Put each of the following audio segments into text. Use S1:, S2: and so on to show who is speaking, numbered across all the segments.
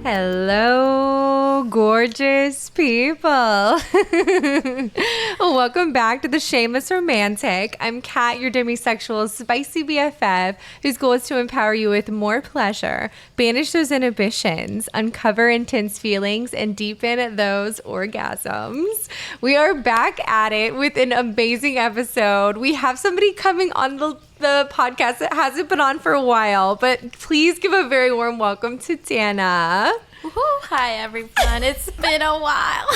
S1: Hello, gorgeous people. Welcome back to the Shameless Romantic. I'm Kat, your demisexual spicy BFF, whose goal is to empower you with more pleasure, banish those inhibitions, uncover intense feelings, and deepen those orgasms. We are back at it with an amazing episode. We have somebody coming on the podcast that hasn't been on for a while, but please give a very warm welcome to Danah.
S2: Woo-hoo. Hi, everyone. It's been a while.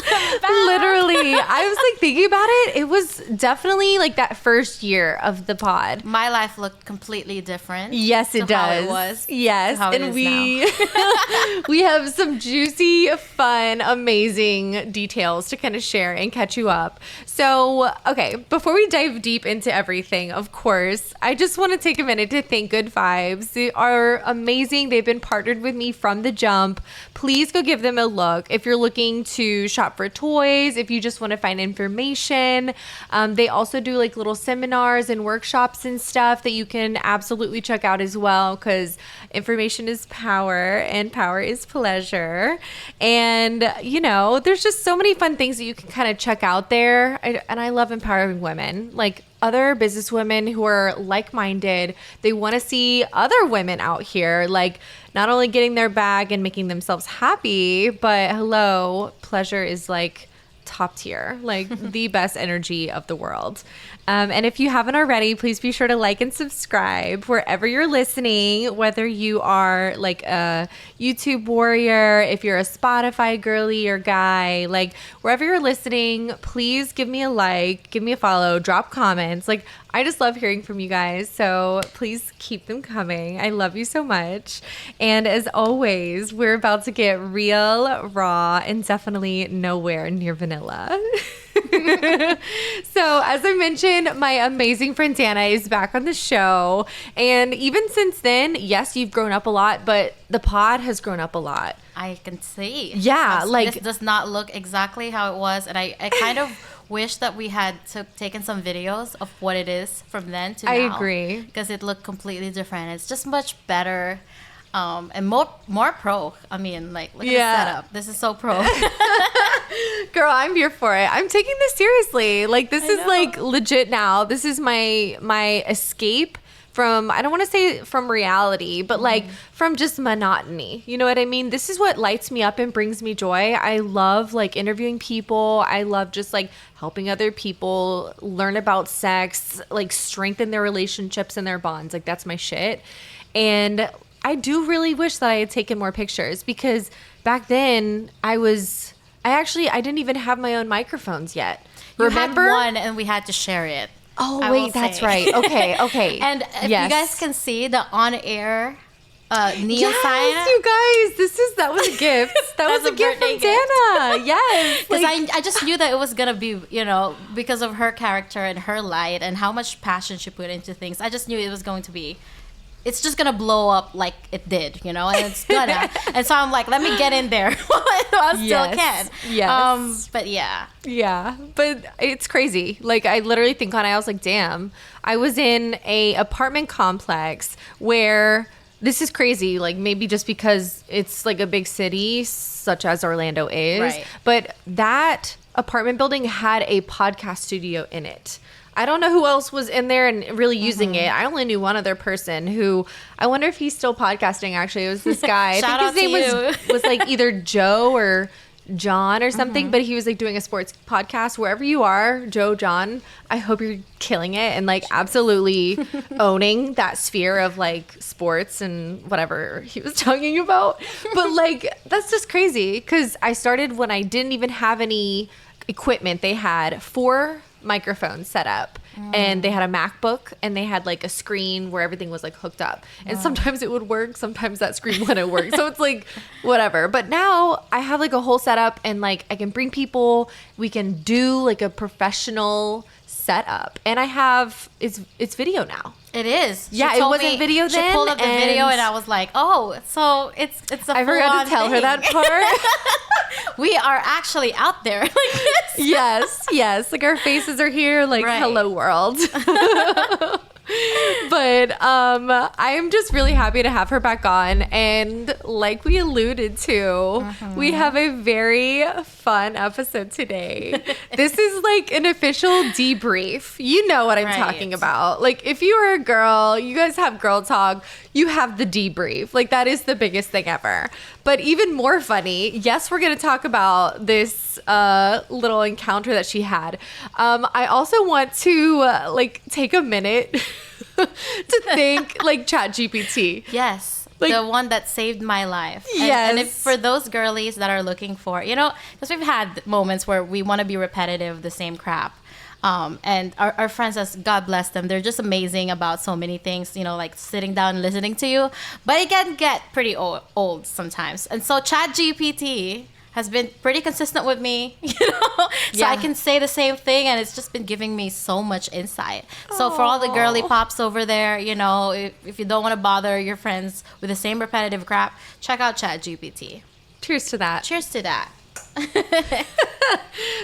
S1: Literally, I was like thinking about it. It was definitely like that first year of the pod.
S2: My life looked completely different.
S1: Yes, it does.
S2: How it was.
S1: Yes,
S2: how
S1: and we have some juicy, fun, amazing details to kind of share and catch you up. So, okay, before we dive deep into everything, of course, I just want to take a minute to thank Good Vibes. They are amazing. They've been partnered with me from the jump. Please go give them a look. If you're looking to shop for toys, if you just want to find information, they also do like little seminars and workshops and stuff that you can absolutely check out as well, because information is power and power is pleasure. And, you know, there's just so many fun things that you can kind of check out there. And I love empowering women. Like, other business women who are like-minded. They want to see other women out here, like, not only getting their bag and making themselves happy, but hello, pleasure is like top tier, like the best energy of the world. And if you haven't already, please be sure to like and subscribe wherever you're listening, whether you are like a YouTube warrior, if you're a Spotify girly or guy, like wherever you're listening, please give me a like, give me a follow, drop comments. Like, I just love hearing from you guys. So please keep them coming. I love you so much. And as always, we're about to get real, raw, and definitely nowhere near vanilla. So as I mentioned, my amazing friend Danah is back on the show. And even since then, yes, you've grown up a lot, but the pod has grown up a lot.
S2: I can see.
S1: Yeah.
S2: This does not look exactly how it was. And I kind of wish that we had taken some videos of what it is from then to now.
S1: I agree.
S2: Because it looked completely different. It's just much better. And more pro. I mean, like, look at the setup. This is so pro.
S1: Girl, I'm here for it. I'm taking this seriously. Like, this is like legit now. This is my escape from, I don't want to say from reality, but like from just monotony. You know what I mean? This is what lights me up and brings me joy. I love like interviewing people. I love just like helping other people learn about sex, like strengthen their relationships and their bonds. Like, that's my shit. And I do really wish that I had taken more pictures, because back then I didn't even have my own microphones yet. Remember?
S2: You had one and we had to share it.
S1: Oh, wait, that's right. Okay.
S2: And if you guys can see the on-air neon sign.
S1: Yes, you guys, that was a gift. That was a gift from Danah. Yes.
S2: Because I just knew that it was going to be, you know, because of her character and her light and how much passion she put into things. I just knew it was going to be, it's just going to blow up like it did, you know, and it's gonna. And so I'm like, let me get in there while I still can.
S1: Yes.
S2: But yeah.
S1: Yeah. But it's crazy. Like, I literally think on it, I was like, damn, I was in a apartment complex where, this is crazy. Like, maybe just because it's like a big city such as Orlando is.
S2: Right.
S1: But that apartment building had a podcast studio in it. I don't know who else was in there and really using it. I only knew one other person who, I wonder if he's still podcasting, actually. It was this guy.
S2: Shout
S1: I think his name was like either Joe or John or something, but he was like doing a sports podcast. Wherever you are, Joe, John, I hope you're killing it and like absolutely owning that sphere of like sports and whatever he was talking about. But like, that's just crazy, because I started when I didn't even have any equipment. They had 4 microphones set up, and they had a MacBook, and they had like a screen where everything was like hooked up, and sometimes it would work, sometimes that screen wouldn't work, so it's like whatever. But now I have like a whole setup, and like I can bring people, we can do like a professional set up, and I have it's video now.
S2: It is.
S1: Yeah, it wasn't video then.
S2: She pulled up the video, and I was like, "Oh, so it's a
S1: I forgot to tell her that part.
S2: We are actually out there like this.
S1: Yes. Like our faces are here. Like,
S2: Right.
S1: hello world. But I am just really happy to have her back on, and like we alluded to, we have a very fun episode today. This is like an official debrief. You know what I'm
S2: Right.
S1: talking about. Like, if you are a girl, you guys have girl talk, you have the debrief. Like, that is the biggest thing ever. But even more funny, yes, we're going to talk about this little encounter that she had. I also want to like take a minute to thank like ChatGPT.
S2: Yes.
S1: Like-
S2: the one that saved my life. And,
S1: Yes.
S2: And if for those girlies that are looking for, because we've had moments where we want to be repetitive, the same crap. And our friends, as God bless them, they're just amazing about so many things, like sitting down and listening to you. But it can get pretty old sometimes. And so ChatGPT has been pretty consistent with me, So
S1: Yeah.
S2: I can say the same thing, and it's just been giving me so much insight. So for all the girly pops over there, if you don't want to bother your friends with the same repetitive crap, check out ChatGPT.
S1: Cheers to that.
S2: Cheers to that.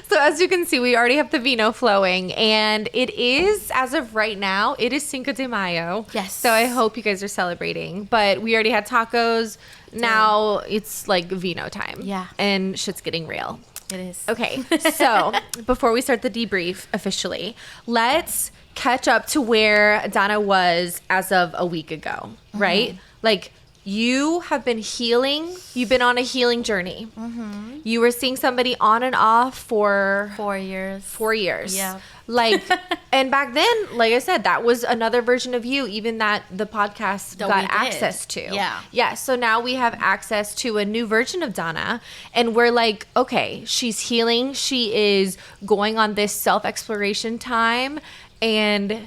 S1: So as you can see, we already have the vino flowing, and it is, as of right now, it is Cinco de Mayo.
S2: Yes.
S1: So I hope you guys are celebrating. But we already had tacos. Now it's like vino time.
S2: Yeah.
S1: And shit's getting real.
S2: It is.
S1: Okay, so before we start the debrief officially, let's catch up to where Danah was as of a week ago, right? Like, you have been healing. You've been on a healing journey. You were seeing somebody on and off for
S2: 4 years.
S1: 4 years.
S2: Yeah.
S1: Like, and back then, like I said, that was another version of you, even that the podcast
S2: That
S1: got
S2: we did.
S1: access to.
S2: Yeah.
S1: Yeah. So now we have access to a new version of Danah, and we're like, okay, she's healing. She is going on this self-exploration time, and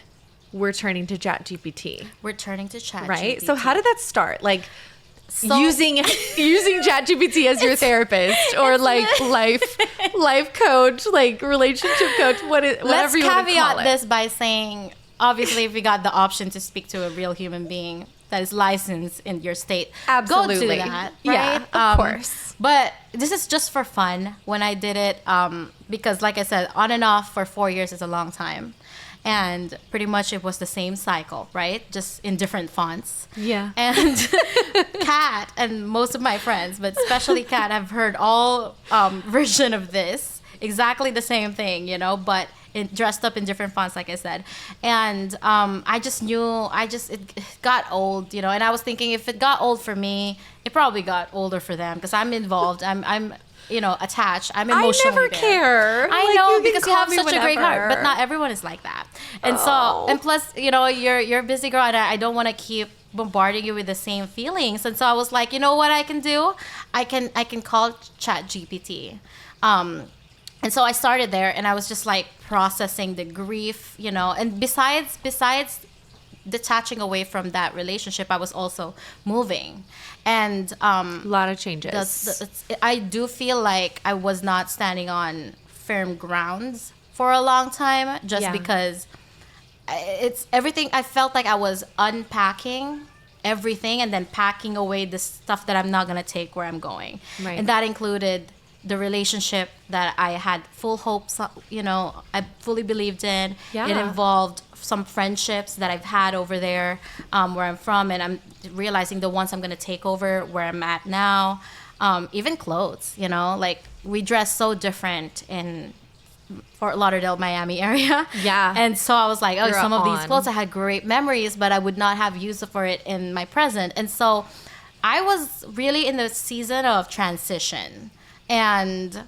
S1: we're turning to ChatGPT.
S2: We're turning to ChatGPT.
S1: Right? So how did that start? Like,
S2: So-
S1: using ChatGPT as your therapist, or like life coach, like relationship coach,
S2: Let's
S1: whatever you want to call
S2: caveat
S1: it.
S2: this by saying, obviously, if we got the option to speak to a real human being that is licensed in your state,
S1: Absolutely.
S2: go do that.
S1: Yeah,
S2: Right?
S1: of course.
S2: But this is just for fun when I did it, because, like I said, on and off for 4 years is a long time. And pretty much it was the same cycle, right? Just in different fonts.
S1: Yeah.
S2: And Kat and most of my friends, but especially Kat, have heard all version of this. Exactly the same thing, but dressed up in different fonts, like I said. And I just knew, it got old, and I was thinking, if it got old for me, it probably got older for them, because I'm involved. I'm attached. I'm emotionally
S1: I never
S2: there.
S1: care.
S2: I
S1: Like,
S2: know,
S1: you can
S2: because you
S1: call
S2: have
S1: me
S2: such a great heart,
S1: whenever.
S2: but not everyone is like that. And
S1: Oh.
S2: so, and plus, you're a busy girl, and I don't want to keep bombarding you with the same feelings. And so I was like, you know what I can do? I can call ChatGPT. And so I started there, and I was just like processing the grief, and besides detaching away from that relationship, I was also moving. And
S1: A lot of changes.
S2: I do feel like I was not standing on firm grounds for a long time, just
S1: Yeah.
S2: because it's everything. I felt like I was unpacking everything and then packing away the stuff that I'm not going to take where I'm going.
S1: Right.
S2: And that included the relationship that I had full hopes, I fully believed in.
S1: Yeah.
S2: It involved some friendships that I've had over there, where I'm from, and I'm realizing the ones I'm going to take over where I'm at now. Even clothes, like we dress so different in Fort Lauderdale, Miami area.
S1: Yeah.
S2: And so I was like, oh,
S1: You're
S2: some of these
S1: on.
S2: clothes I had great memories, but I would not have use for it in my present. And so I was really in the season of transition. And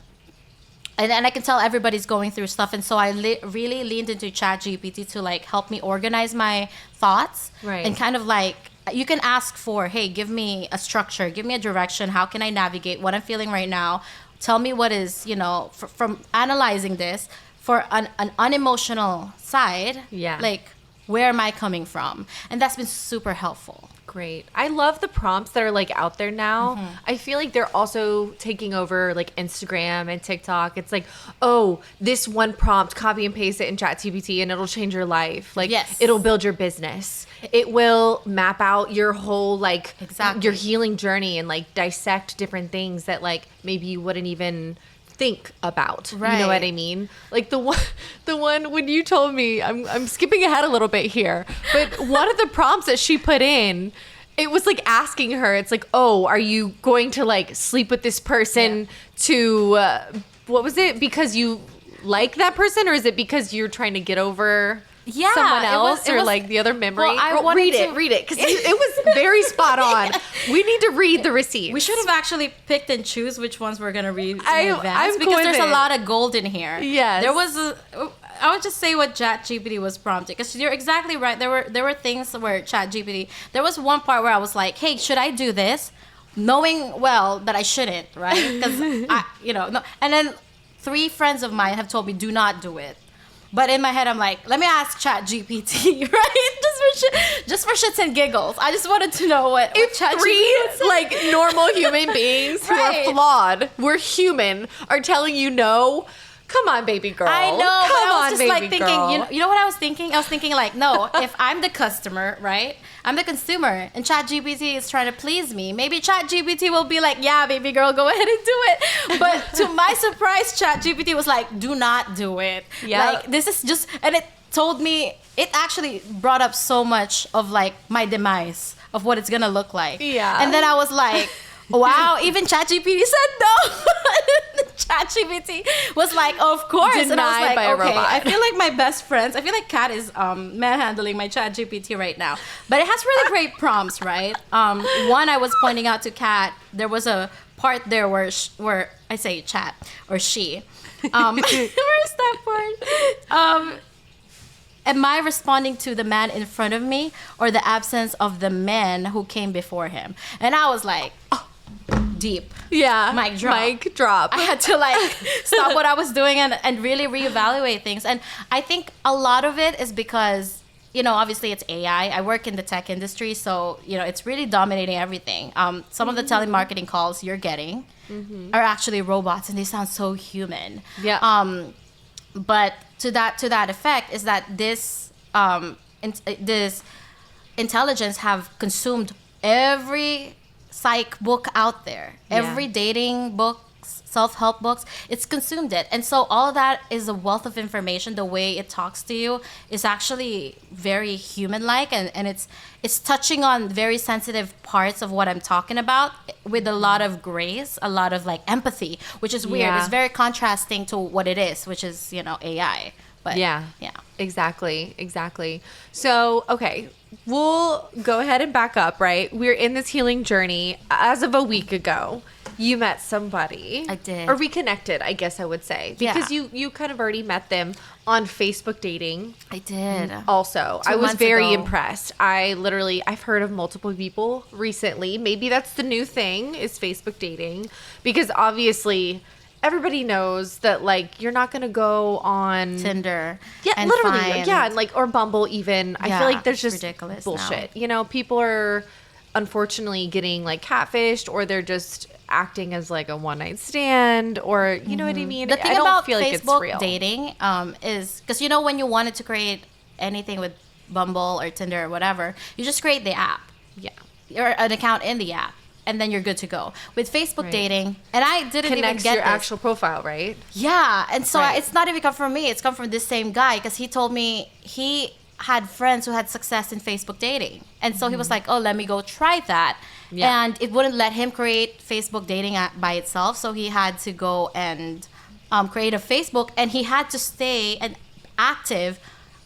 S2: I can tell everybody's going through stuff. And so I really leaned into ChatGPT to like help me organize my thoughts.
S1: Right.
S2: And kind of like, you can ask for, hey, give me a structure, give me a direction. How can I navigate what I'm feeling right now? Tell me what is, from analyzing this for an unemotional side.
S1: Yeah.
S2: Like, where am I coming from? And that's been super helpful.
S1: Great. I love the prompts that are like out there now. I feel like they're also taking over like Instagram and TikTok. It's like, oh, this one prompt, copy and paste it in ChatGPT and it'll change your life. Like, it'll build your business. It will map out your whole like your healing journey and like dissect different things that like maybe you wouldn't even think about. Right. You know what I mean? Like the one when you told me, I'm skipping ahead a little bit here, but one of the prompts that she put in, it was like asking her, it's like, oh, are you going to like sleep with this person to what was it, because you like that person, or is it because you're trying to get over someone else, or like the other memory?
S2: Well,
S1: read it because it was very spot on. We need to read the receipts.
S2: We should have actually picked and choose which ones we're gonna read in advance, because there's a lot of gold in here.
S1: Yes,
S2: there was I would just say what ChatGPT was prompting, because you're exactly right. There were things where ChatGPT. There was one part where I was like, hey, should I do this, knowing well that I shouldn't, right? Because no. And then 3 friends of mine have told me do not do it. But in my head, I'm like, let me ask ChatGPT, right? Just for shits and giggles. I just wanted to know what
S1: ChatGPT, 3 like normal human beings who are flawed, we're human, are telling you no. Come on, baby girl.
S2: I know, but I was just like thinking, you know what I was thinking? I was thinking like, no, if I'm the customer, right? I'm the consumer, and ChatGPT is trying to please me. Maybe ChatGPT will be like, yeah, baby girl, go ahead and do it. But to my surprise, ChatGPT was like, do not do it. Yeah. Like, this is just, and it told me, it actually brought up so much of like my demise of what it's gonna look like. Yeah. And then I was like, wow, even ChatGPT said no. ChatGPT was like, of course.
S1: Denied
S2: and I was like,
S1: by a
S2: okay,
S1: robot.
S2: I feel like my best friends, I feel like Kat is manhandling my ChatGPT right now. But it has really great prompts, right? One, I was pointing out to Kat, there was a part there where I say chat or she. Where's that part? Am I responding to the man in front of me or the absence of the man who came before him? And I was like, deep.
S1: Yeah.
S2: Mic drop. I had to like stop what I was doing and really reevaluate things. And I think a lot of it is because, obviously it's AI. I work in the tech industry, so, it's really dominating everything. Some of the telemarketing calls you're getting are actually robots, and they sound so human. Yeah. But to that effect is that this intelligence have consumed every psych book out there, every dating books, self-help books, it's consumed it. And so all of that is a wealth of information. The way it talks to you is actually very human-like, and it's touching on very sensitive parts of what I'm talking about with a lot of grace, a lot of like empathy, which is weird. It's very contrasting to what it is, which is, AI. But yeah,
S1: exactly. So, okay, we'll go ahead and back up, right? We're in this healing journey. As of a week ago, you met somebody.
S2: I did.
S1: Or reconnected, I guess I would say. Because you kind of already met them on Facebook dating.
S2: I did.
S1: Also, I was very impressed. I've heard of multiple people recently. Maybe that's the new thing, is Facebook dating. Because obviously everybody knows that like you're not gonna go on
S2: Tinder,
S1: and literally, and like, or Bumble even. I feel like there's just
S2: ridiculous
S1: bullshit. Now. People are unfortunately getting like catfished, or they're just acting as like a one night stand, or you know what I mean.
S2: The thing about Facebook dating is because when you wanted to create anything with Bumble or Tinder or whatever, you just create the app, or an account in the app. And then you're good to go. With Facebook dating, and I didn't even get
S1: your actual profile, right?
S2: Yeah, and so it's not even come from me. It's come from this same guy, because he told me he had friends who had success in Facebook dating. And so he was like, oh, let me go try that. Yeah. And it wouldn't let him create Facebook dating by itself. So he had to go and create a Facebook, and he had to stay active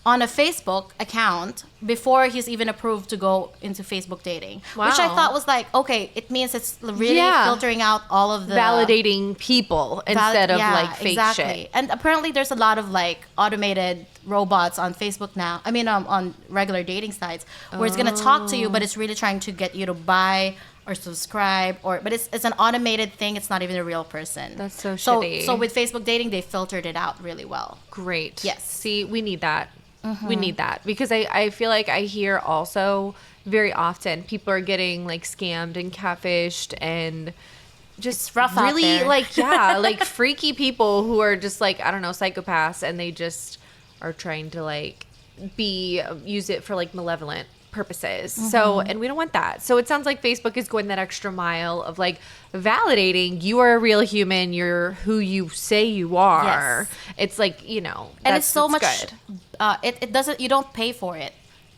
S2: on a Facebook account before he's even approved to go into Facebook dating. Wow. Which I thought was like, okay, it means it's really filtering out all of the...
S1: Validating people instead of like fake shit.
S2: And apparently there's a lot of like automated robots on Facebook now. I mean, on regular dating sites where it's going to talk to you, but it's really trying to get you to buy or subscribe, but it's an automated thing. It's not even a real person.
S1: That's so shitty.
S2: So with Facebook dating, they filtered it out really well.
S1: Great. Yes. See, we need that. We need that, because I feel like I hear also very often people are getting like scammed and catfished and just
S2: It's rough out
S1: really
S2: there.
S1: like, like freaky people who are just like, I don't know, psychopaths, and they just are trying to like use it for like malevolent purposes. So, and we don't want that. So it sounds like Facebook is going that extra mile of like validating you are a real human, you're who you say you are.
S2: Yes.
S1: It's like, you know,
S2: And it's so much
S1: good.
S2: It doesn't, you don't pay for it.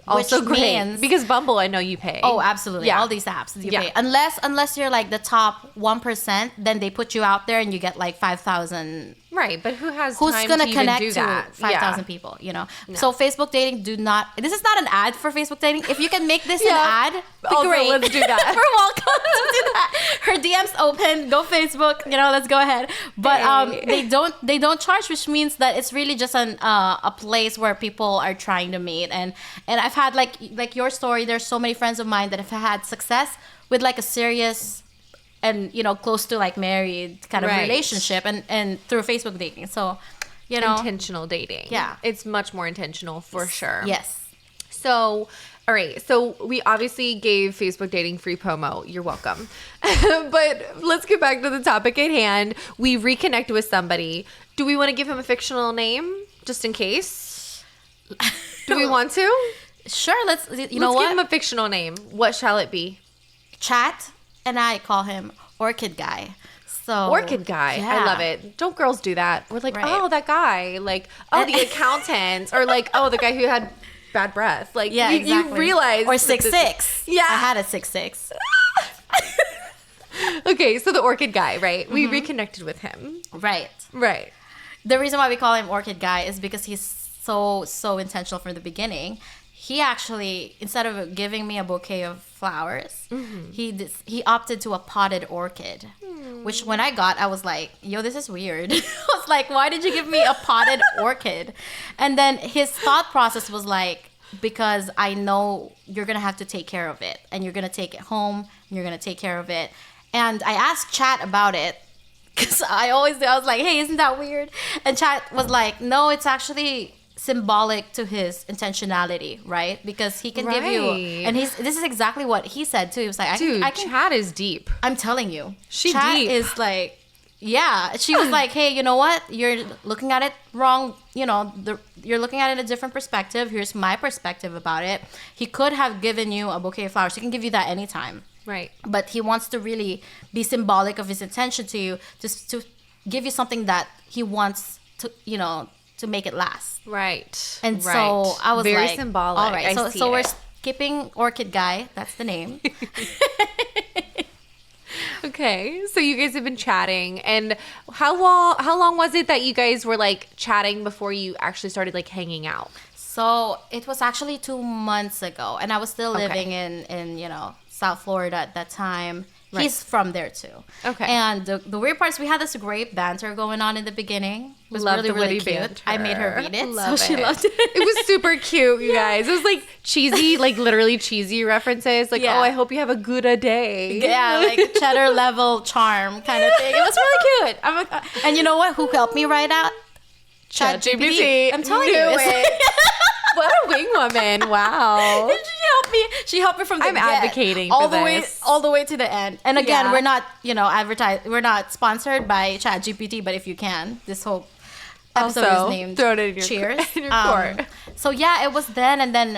S1: Also
S2: which
S1: great
S2: means,
S1: because Bumble, I know you pay.
S2: oh, absolutely.
S1: Yeah.
S2: All these apps you
S1: Yeah.
S2: pay. Unless you're like the top 1%, then they put you out there and you get like 5,000.
S1: Right, but who's
S2: Who's
S1: time
S2: gonna
S1: to even
S2: connect
S1: do
S2: to
S1: that?
S2: 5,000 people, you know? So Facebook dating, this is not an ad for Facebook dating. If you can make this an ad,
S1: Also,
S2: great.
S1: let's do that.
S2: We're welcome to do that. Her DM's open. Go Facebook. You know, let's go ahead. But
S1: Hey.
S2: they don't charge, which means that it's really just a place where people are trying to meet. And I've had like your story. There's so many friends of mine that have had success with like a serious and, you know, close to like married kind of
S1: Right.
S2: relationship and through Facebook dating. So, you know,
S1: Intentional dating.
S2: Yeah.
S1: It's much more intentional for sure.
S2: yes.
S1: So, all right. So we obviously gave Facebook dating free promo. You're welcome. But let's get back to the topic at hand. We reconnect with somebody. Do we want to give him a fictional name just in case? Do we want to?
S2: Sure, let's
S1: Let's
S2: give
S1: him a fictional name. What shall it be?
S2: Chat and I call him Orchid Guy. So
S1: Orchid guy. I
S2: yeah.
S1: love it. Don't girls do that? We're like,
S2: Right.
S1: oh, that guy. Like, oh, the accountant. Or like, oh, the guy who had bad breath. Like,
S2: Yeah,
S1: you
S2: exactly.
S1: realize.
S2: Or
S1: that
S2: 6'6".
S1: Yeah.
S2: I had a 6'6".
S1: Okay, so the orchid guy, right? We reconnected with him.
S2: Right.
S1: Right.
S2: The reason why we call him Orchid Guy is because he's so intentional from the beginning. He actually, instead of giving me a bouquet of flowers, he opted to a potted orchid, which when I got, I was like, yo, this is weird. I was like, why did you give me a potted orchid? And then his thought process was like, because I know you're going to have to take care of it and you're going to take it home and you're going to take care of it. And I asked Chat about it because I was like, hey, isn't that weird? And Chat was like, no, it's actually symbolic to his intentionality, right? Because he can give you,
S1: Right.
S2: and this is exactly what he said too. He was like,
S1: Dude,
S2: I can
S1: Chad is deep.
S2: I'm telling you,
S1: She
S2: Chat
S1: deep.
S2: is like, yeah. She was like, hey, you know what? You're looking at it wrong. You know, you're looking at it in a different perspective. Here's my perspective about it. He could have given you a bouquet of flowers. He can give you that anytime.
S1: Right.
S2: But he wants to really be symbolic of his intention to you, just to give you something that he wants to, you know, to make it last.
S1: Right.
S2: And
S1: right.
S2: so I was
S1: very
S2: like,
S1: symbolic.
S2: all right,
S1: I
S2: so
S1: see
S2: we're
S1: it.
S2: skipping Orchid Guy. That's the name.
S1: Okay, so you guys have been chatting, and how long was it that you guys were like chatting before you actually started like hanging out?
S2: So it was actually 2 months ago, and I was still
S1: Okay.
S2: living in you know, South Florida at that time.
S1: Right.
S2: He's from there too.
S1: Okay.
S2: And the weird part is we had this great banter going on in the beginning. It was
S1: Love
S2: really,
S1: the
S2: really
S1: witty
S2: cute.
S1: banter.
S2: I made her read it,
S1: Love
S2: so she
S1: it.
S2: loved it.
S1: It was super cute, you guys. It was like cheesy, like literally cheesy references. Like,
S2: Yeah.
S1: oh, I hope you have a good day.
S2: Yeah, like cheddar level charm kind of thing. It was really cute. And you know what? Who helped me write out?
S1: ChatGPT.
S2: I'm telling
S1: Knew
S2: you.
S1: it. What a wing woman. Wow.
S2: She helped me from the
S1: I'm
S2: get,
S1: advocating
S2: all
S1: for
S2: the
S1: this.
S2: way to the end. And again,
S1: Yeah.
S2: we're not, you know, we're not sponsored by ChatGPT, but if you can, this whole episode
S1: Also,
S2: is named
S1: throw it in your
S2: Cheers.
S1: in your court.
S2: So yeah, it was then, and then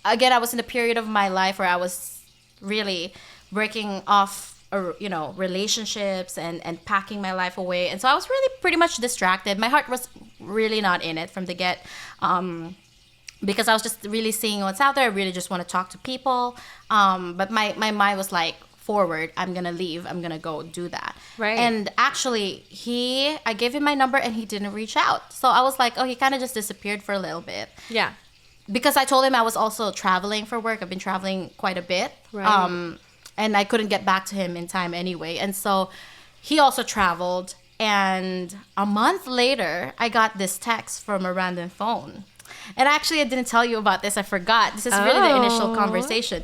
S2: again, I was in a period of my life where I was really breaking off you know, relationships and packing my life away, and so I was really pretty much distracted. My heart was really not in it from the get, because I was just really seeing what's out there. I really just want to talk to people, but my mind was like, forward, I'm gonna leave, I'm gonna go do that.
S1: Right.
S2: And actually I gave him my number and he didn't reach out, so I was like, oh, he kind of just disappeared for a little bit.
S1: Yeah.
S2: Because I told him I was also traveling for work. I've been traveling quite a bit.
S1: Right.
S2: And I couldn't get back to him in time anyway. And so he also traveled. And a month later, I got this text from a random phone. And actually, I didn't tell you about this. I forgot. This is really the initial conversation.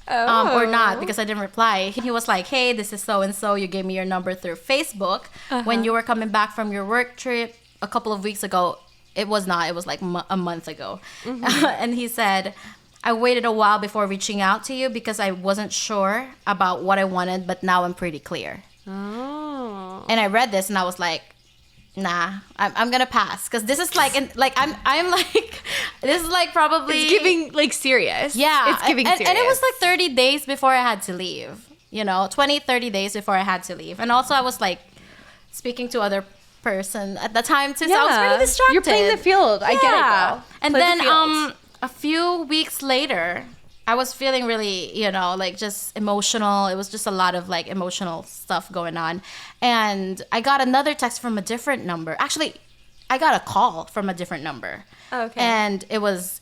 S2: Or not, because I didn't reply. He was like, hey, this is so-and-so. You gave me your number through Facebook. When you were coming back from your work trip a couple of weeks ago. It was not. It was like a month ago. And he said, I waited a while before reaching out to you because I wasn't sure about what I wanted, but now I'm pretty clear.
S1: Oh.
S2: And I read this and I was like, nah, I'm gonna pass, because this is like, I'm like, this is like probably
S1: It's giving like serious.
S2: yeah,
S1: It's giving serious.
S2: and it was like 30 days before I had to leave, 30 days before I had to leave. And also I was like speaking to other person at the time too, so I was really distracted.
S1: You're playing the field. I get it, girl.
S2: And
S1: Play
S2: then
S1: the field.
S2: a few weeks later, I was feeling really, like just emotional. It was just a lot of like emotional stuff going on. And I got another text from a different number. Actually, I got a call from a different number.
S1: Okay.
S2: And it was,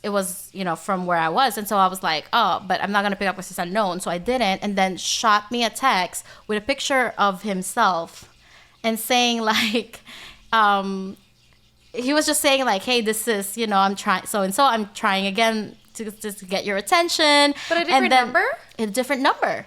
S2: from where I was. And so I was like, oh, but I'm not going to pick up because it's unknown. So I didn't. And then shot me a text with a picture of himself and saying like, he was just saying like, hey, this is, I'm trying, so I'm trying again to just get your attention.
S1: But a different number?
S2: A different number.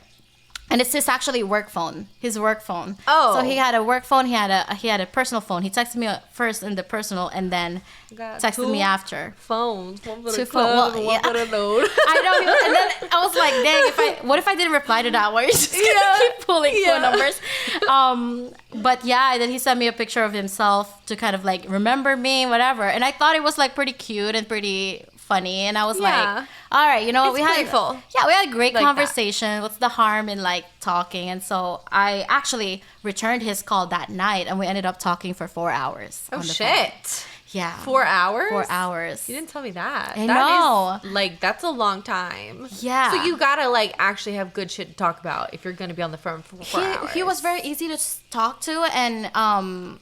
S2: And it's his actually work phone, his work phone.
S1: Oh.
S2: So he had a work phone, he had a personal phone. He texted me first in the personal and then texted me after.
S1: Phones. One for
S2: Two
S1: the
S2: phone-
S1: club,
S2: well,
S1: one
S2: yeah.
S1: for the load.
S2: I know. And then I was like, dang, what if I didn't reply to that? Why are you just gonna keep pulling phone numbers? But yeah, and then he sent me a picture of himself to kind of like remember me, whatever. And I thought it was like pretty cute and pretty funny. And I was like, all right, what?
S1: It's playful.
S2: We had a great
S1: Like
S2: conversation. That. What's the harm in like talking? And so I actually returned his call that night and we ended up talking for 4 hours.
S1: Oh,
S2: on the
S1: shit.
S2: phone. Yeah.
S1: 4 hours?
S2: 4 hours.
S1: You didn't tell me that.
S2: I know.
S1: That's a long time.
S2: Yeah.
S1: So you gotta like actually have good shit to talk about if you're gonna be on the phone for 4 hours.
S2: He was very easy to talk to, and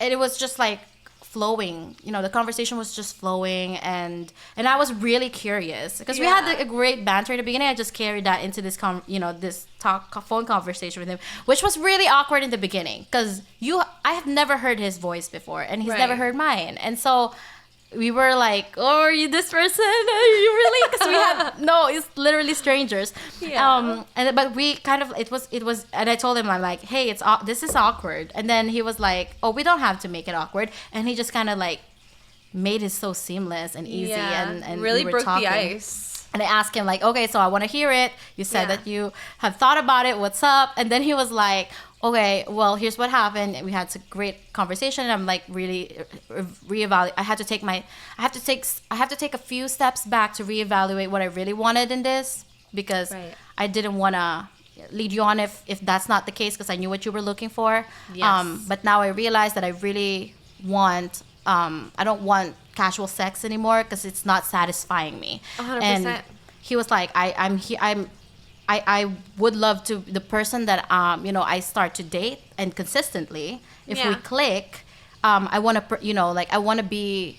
S2: it was just like flowing. The conversation was just flowing, and I was really curious because we had a great banter in the beginning. I just carried that into this phone conversation with him, which was really awkward in the beginning because I have never heard his voice before, and he's never heard mine, and so we were like, oh, are you this person? Are you really? Because it's literally strangers.
S1: Yeah.
S2: But we kind of, it was, and I told him, I'm like, hey, this is awkward. And then he was like, oh, we don't have to make it awkward. And he just kind of like made it so seamless and easy. And
S1: really
S2: we were
S1: broke
S2: talking.
S1: the ice.
S2: And I asked him like, okay, so I want to hear it. You said that you have thought about it. What's up? And then he was like, okay, well, here's what happened. We had a great conversation. And I'm like really reevaluate. I have to take a few steps back to reevaluate what I really wanted in this, because I didn't want to lead you on if that's not the case, because I knew what you were looking for.
S1: Yes.
S2: But now I realize that I really want, I don't want casual sex anymore because it's not satisfying me.
S1: 100%.
S2: And he was like, I would love to, the person that I start to date and consistently, if we click, I want to I want to be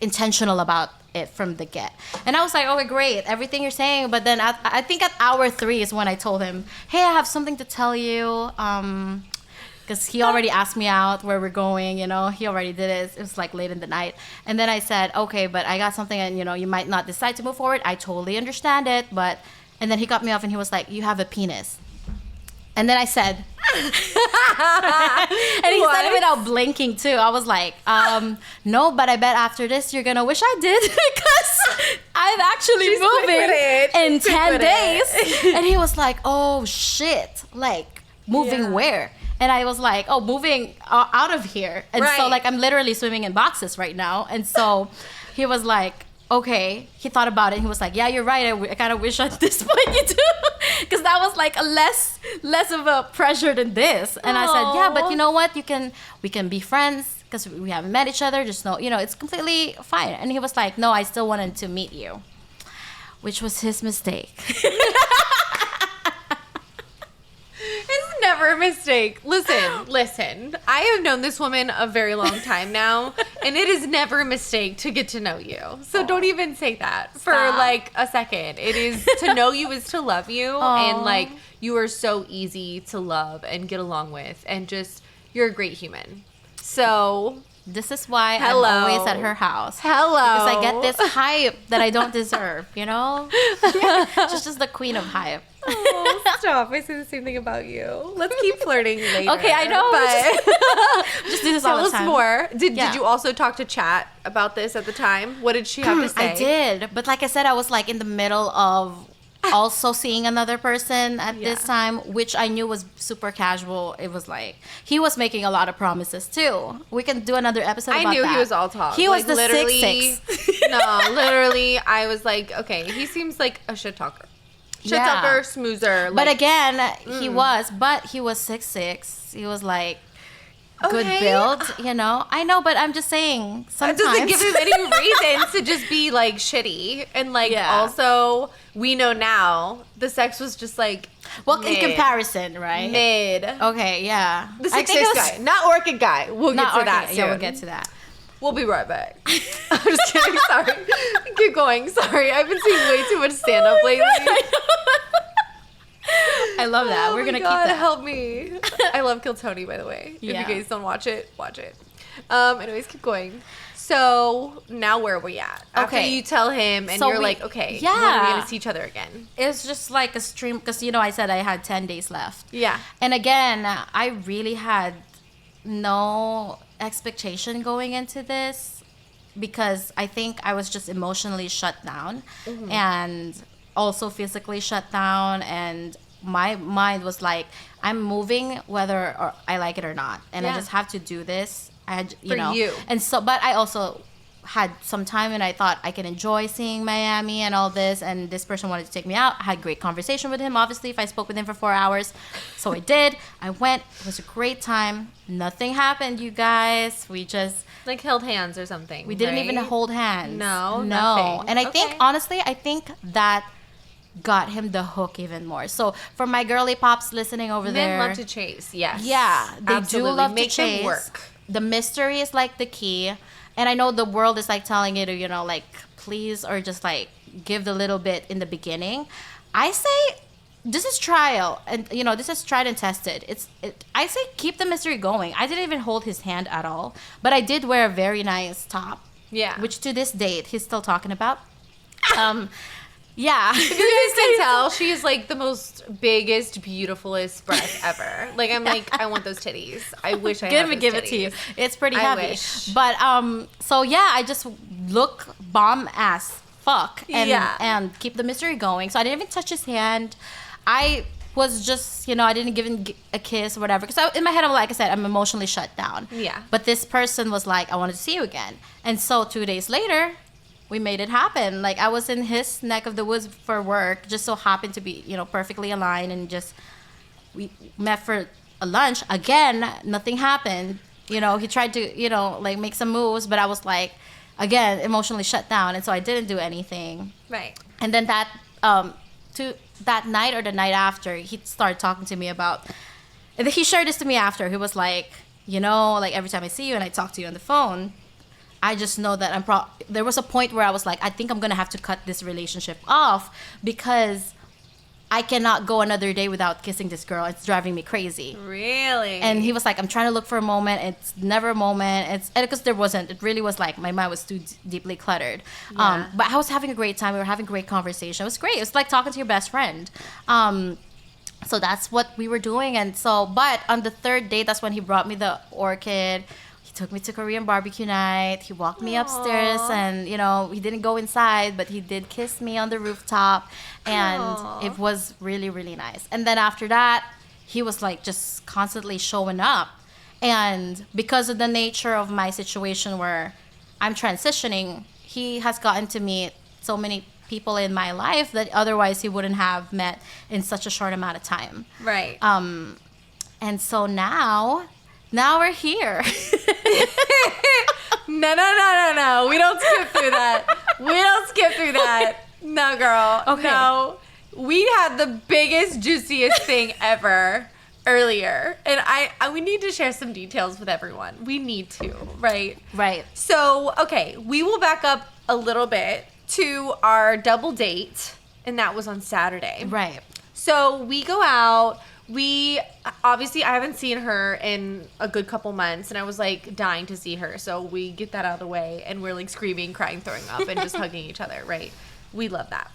S2: intentional about it from the get. And I was like, okay, great, everything you're saying. But then I think at hour 3 is when I told him, hey, I have something to tell you. Because he already asked me out where we're going, he already did it. It was like late in the night. And then I said, okay, but I got something, and you might not decide to move forward. I totally understand it, but. And then he cut me off and he was like, you have a penis. And then I said, and he said it without blinking too. I was like, no, but I bet after this you're gonna wish I did, because I'm actually moving in 10 days. And he was like, oh shit, like moving where? And I was like, oh, moving out of here. And so like I'm literally swimming in boxes right now. And so he was like, okay, he thought about it. He was like, yeah, you're right. I kind of wish at this point you do, because that was like a less of a pressure than this. And I said, yeah, but you know what? We can be friends because we haven't met each other. Just know, it's completely fine. And he was like, no, I still wanted to meet you, which was his mistake.
S1: It's never a mistake. Listen. I have known this woman a very long time now, and it is never a mistake to get to know you. So don't even say that for like a second. It is to know you is to love you, and like you are so easy to love and get along with, and just you're a great human. So
S2: This is why
S1: Hello.
S2: I'm always at her house.
S1: Hello.
S2: Because I get this hype that I don't deserve, you know? She's just the queen of hype.
S1: Oh, stop. I say the same thing about you. Let's keep flirting later.
S2: Okay, I know.
S1: But
S2: Just do this
S1: tell
S2: all the
S1: us
S2: time.
S1: more. Did
S2: Yeah.
S1: you also talk to Chat about this at the time? What did she have to say?
S2: I did. But like I said, I was like in the middle of also seeing another person at this time, which I knew was super casual. It was like he was making a lot of promises too. We can do another episode about
S1: I knew
S2: that.
S1: he was all talk.
S2: He was
S1: Like,
S2: the
S1: literally.
S2: 6'6".
S1: No, literally, I was like, okay, he seems like a shit talker. Shit
S2: Yeah.
S1: talker, smoozer.
S2: But
S1: Like,
S2: again, he was 6'6". He was like good
S1: Okay.
S2: build, you know. I know, but I'm just saying
S1: that
S2: sometimes
S1: doesn't give him any reasons to just be like shitty. And like,
S2: Yeah.
S1: also, we know now the sex was just like,
S2: well,
S1: mid.
S2: in comparison, right?
S1: Mid.
S2: Okay, yeah.
S1: The
S2: I
S1: 6'6"
S2: think it was
S1: guy, not Orchid guy. We'll get
S2: not
S1: to
S2: okay,
S1: that soon.
S2: yeah, we'll get to that.
S1: We'll be right back. I'm just kidding. Sorry. Keep going. Sorry. I've been seeing way too much stand-up lately.
S2: I love that.
S1: Oh
S2: We're
S1: my
S2: gonna
S1: God,
S2: keep that.
S1: help me. I love Kill Tony, by the way.
S2: Yeah.
S1: If you guys don't watch it, watch it. Anyways, keep going. So now where are we at? After
S2: Okay.
S1: you tell him and
S2: So
S1: you're
S2: we-
S1: like, okay,
S2: yeah.
S1: when are we gonna see each other again?
S2: It's just like a stream because I said I had 10 days left.
S1: Yeah.
S2: And again, I really had no expectation going into this because I think I was just emotionally shut down and also physically shut down, and my mind was like, I'm moving whether or I like it or not, and I
S1: Yeah.
S2: just have to do this. I had,
S1: For you.
S2: and so, but I also had some time and I thought I can enjoy seeing Miami and all this, and this person wanted to take me out. I had great conversation with him, obviously, if I spoke with him for 4 hours. So I did. I went. It was a great time. Nothing happened, you guys. We just,
S1: Like held hands or something.
S2: we didn't even
S1: right?
S2: hold hands.
S1: No,
S2: No.
S1: nothing.
S2: And I think,
S1: Okay.
S2: honestly, I think that got him the hook even more. So for my girly pops listening over
S1: Men
S2: there.
S1: love to chase. Yes.
S2: Yeah, they
S1: Absolutely.
S2: do love
S1: Make
S2: to chase.
S1: them work.
S2: The mystery is like the key. And I know the world is like telling you to, like, please, or just like give the little bit in the beginning. I say this is trial, and this is tried and tested. I say keep the mystery going. I didn't even hold his hand at all, but I did wear a very nice top.
S1: Yeah.
S2: Which to this date he's still talking about. Yeah.
S1: If you guys can tell, she is like the most biggest, beautifulest breast ever. Like, I'm like, I want those titties. I wish I had those
S2: give it to you.
S1: titties.
S2: It's pretty
S1: I
S2: heavy.
S1: wish.
S2: But so yeah, I just look bomb ass fuck and keep the mystery going. So I didn't even touch his hand. I was just, I didn't give him a kiss or whatever. Because in my head, like I said, I'm emotionally shut down.
S1: Yeah.
S2: But this person was like, I wanted to see you again. And so 2 days later, we made it happen. Like, I was in his neck of the woods for work, just so happened to be, perfectly aligned, and just we met for a lunch. Again, nothing happened. He tried to, like make some moves, but I was like, again, emotionally shut down, and so I didn't do anything.
S1: Right.
S2: And then that night or the night after, he started talking to me about. And he shared this to me after. He was like, like every time I see you and I talk to you on the phone, I just know that there was a point where I was like, I think I'm gonna have to cut this relationship off because I cannot go another day without kissing this girl. It's driving me crazy.
S1: Really?
S2: And he was like, I'm trying to look for a moment. It's never a moment. Because there wasn't. It really was like my mind was too deeply cluttered.
S1: Yeah.
S2: But I was having a great time. We were having great conversation. It was great. It was like talking to your best friend. So that's what we were doing. And so, but on the third day, that's when he brought me the orchid. He took me to Korean barbecue night. He walked me upstairs, and he didn't go inside, but he did kiss me on the rooftop, and it was really, really nice. And then after that, he was like just constantly showing up, and because of the nature of my situation where I'm transitioning, he has gotten to meet so many people in my life that otherwise he wouldn't have met in such a short amount of time.
S1: Right.
S2: And so now we're here.
S1: No. We don't skip through that. No, girl.
S2: Okay.
S1: No. We had the biggest, juiciest thing ever earlier. And we need to share some details with everyone. We need to, right?
S2: Right.
S1: So, okay, we will back up a little bit to our double date, and that was on Saturday.
S2: Right.
S1: So we go out, we obviously, I haven't seen her in a good couple months, and I was like dying to see her. So we get that out of the way, and we're like screaming, crying, throwing up, and just hugging each other, right? We love that.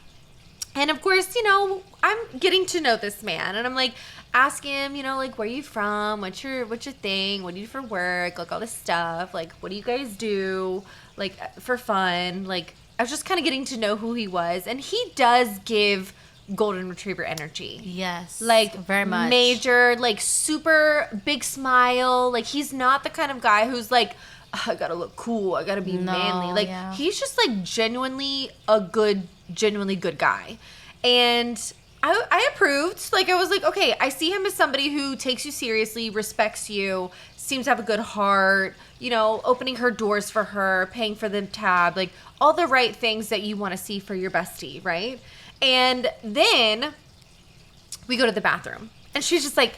S1: And of course, you know, I'm getting to know this man, and I'm like asking him, you know, like, where are you from? What's your thing? What do you do for work? Like all this stuff. Like, what do you guys do? Like for fun? Like, I was just kind of getting to know who he was, and he does give golden retriever energy.
S2: Yes.
S1: Like
S2: very much.
S1: Major, like super big smile. Like he's not the kind of guy who's like, oh, I gotta look cool. I gotta be manly. Like he's just like genuinely good guy. And I approved. Like I was like, okay, I see him as somebody who takes you seriously, respects you, seems to have a good heart, you know, opening her doors for her, paying for the tab, like all the right things that you want to see for your bestie, right? And then we go to the bathroom, and she's just like,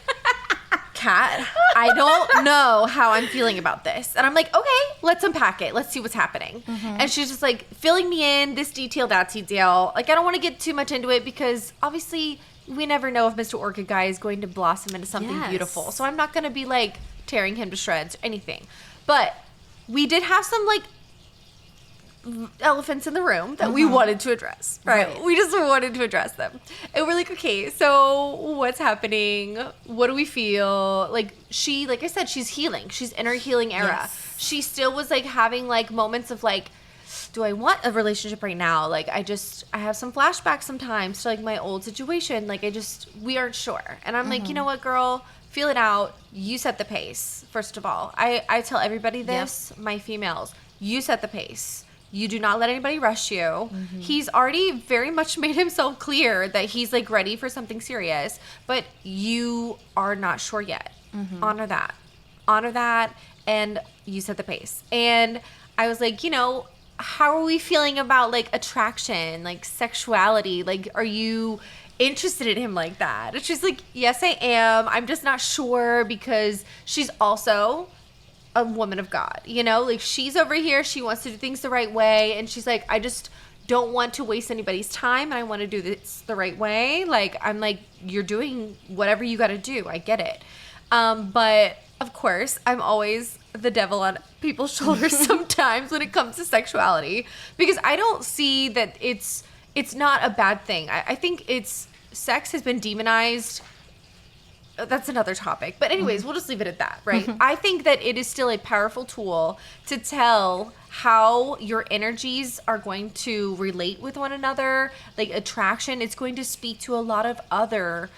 S1: Kat, I don't know how I'm feeling about this. And I'm like, okay, let's unpack it. Let's see what's happening. And she's just like filling me in, this detail, that detail. Like, I don't want to get too much into it because obviously we never know if Mr. Orchid Guy is going to blossom into something beautiful. So I'm not going to be like tearing him to shreds or anything. But we did have some like elephants in the room that we wanted to address, right? We just wanted to address them. And we're like, okay, so what's happening? What do we feel? Like she, like I said, she's healing. She's in her healing era.
S2: Yes.
S1: She still was like having like moments of like, do I want a relationship right now? Like I have some flashbacks sometimes to like my old situation. Like we aren't sure. And I'm like, you know what, girl? Feel it out. You set the pace, first of all. I tell everybody this, my females, you set the pace. You do not let anybody rush you. He's already very much made himself clear that he's like ready for something serious, but you are not sure yet. Honor that, and you set the pace. And I was like, you know, how are we feeling about like attraction, like sexuality? Like, are you interested in him like that? And she's like, yes, I am. I'm just not sure, because she's also a woman of God, you know, like she's over here, she wants to do things the right way, and she's like, I just don't want to waste anybody's time, and I want to do this the right way. Like I'm like, you're doing whatever you got to do, I get it. But of course I'm always the devil on people's shoulders sometimes when it comes to sexuality, because I don't see that it's not a bad thing. I think sex has been demonized. That's another topic. But anyways, we'll just leave it at that, right? I think that it is still a powerful tool to tell how your energies are going to relate with one another. Like attraction, it's going to speak to a lot of other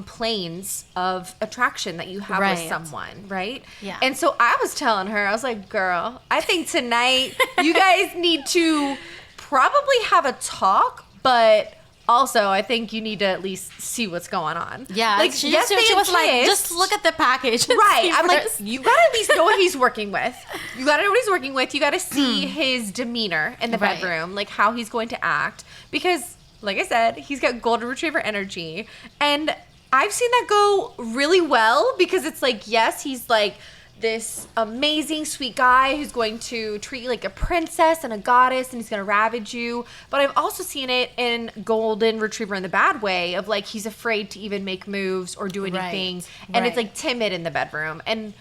S1: planes of attraction that you have with someone, right?
S2: Yeah.
S1: And so I was telling her, I was like, girl, I think tonight you guys need to probably have a talk, but also, I think you need to at least see what's going on.
S2: Yeah,
S1: like
S2: she was like, just look at the package.
S1: Right. I'm like, you gotta at least know what he's working with. You gotta know what he's working with. You gotta see his demeanor in the bedroom, like how he's going to act. Because, like I said, he's got golden retriever energy. And I've seen that go really well, because it's like, yes, he's like this amazing, sweet guy who's going to treat you like a princess and a goddess, and he's going to ravage you. But I've also seen it in golden retriever in the bad way of like, he's afraid to even make moves or do anything. And it's like timid in the bedroom. And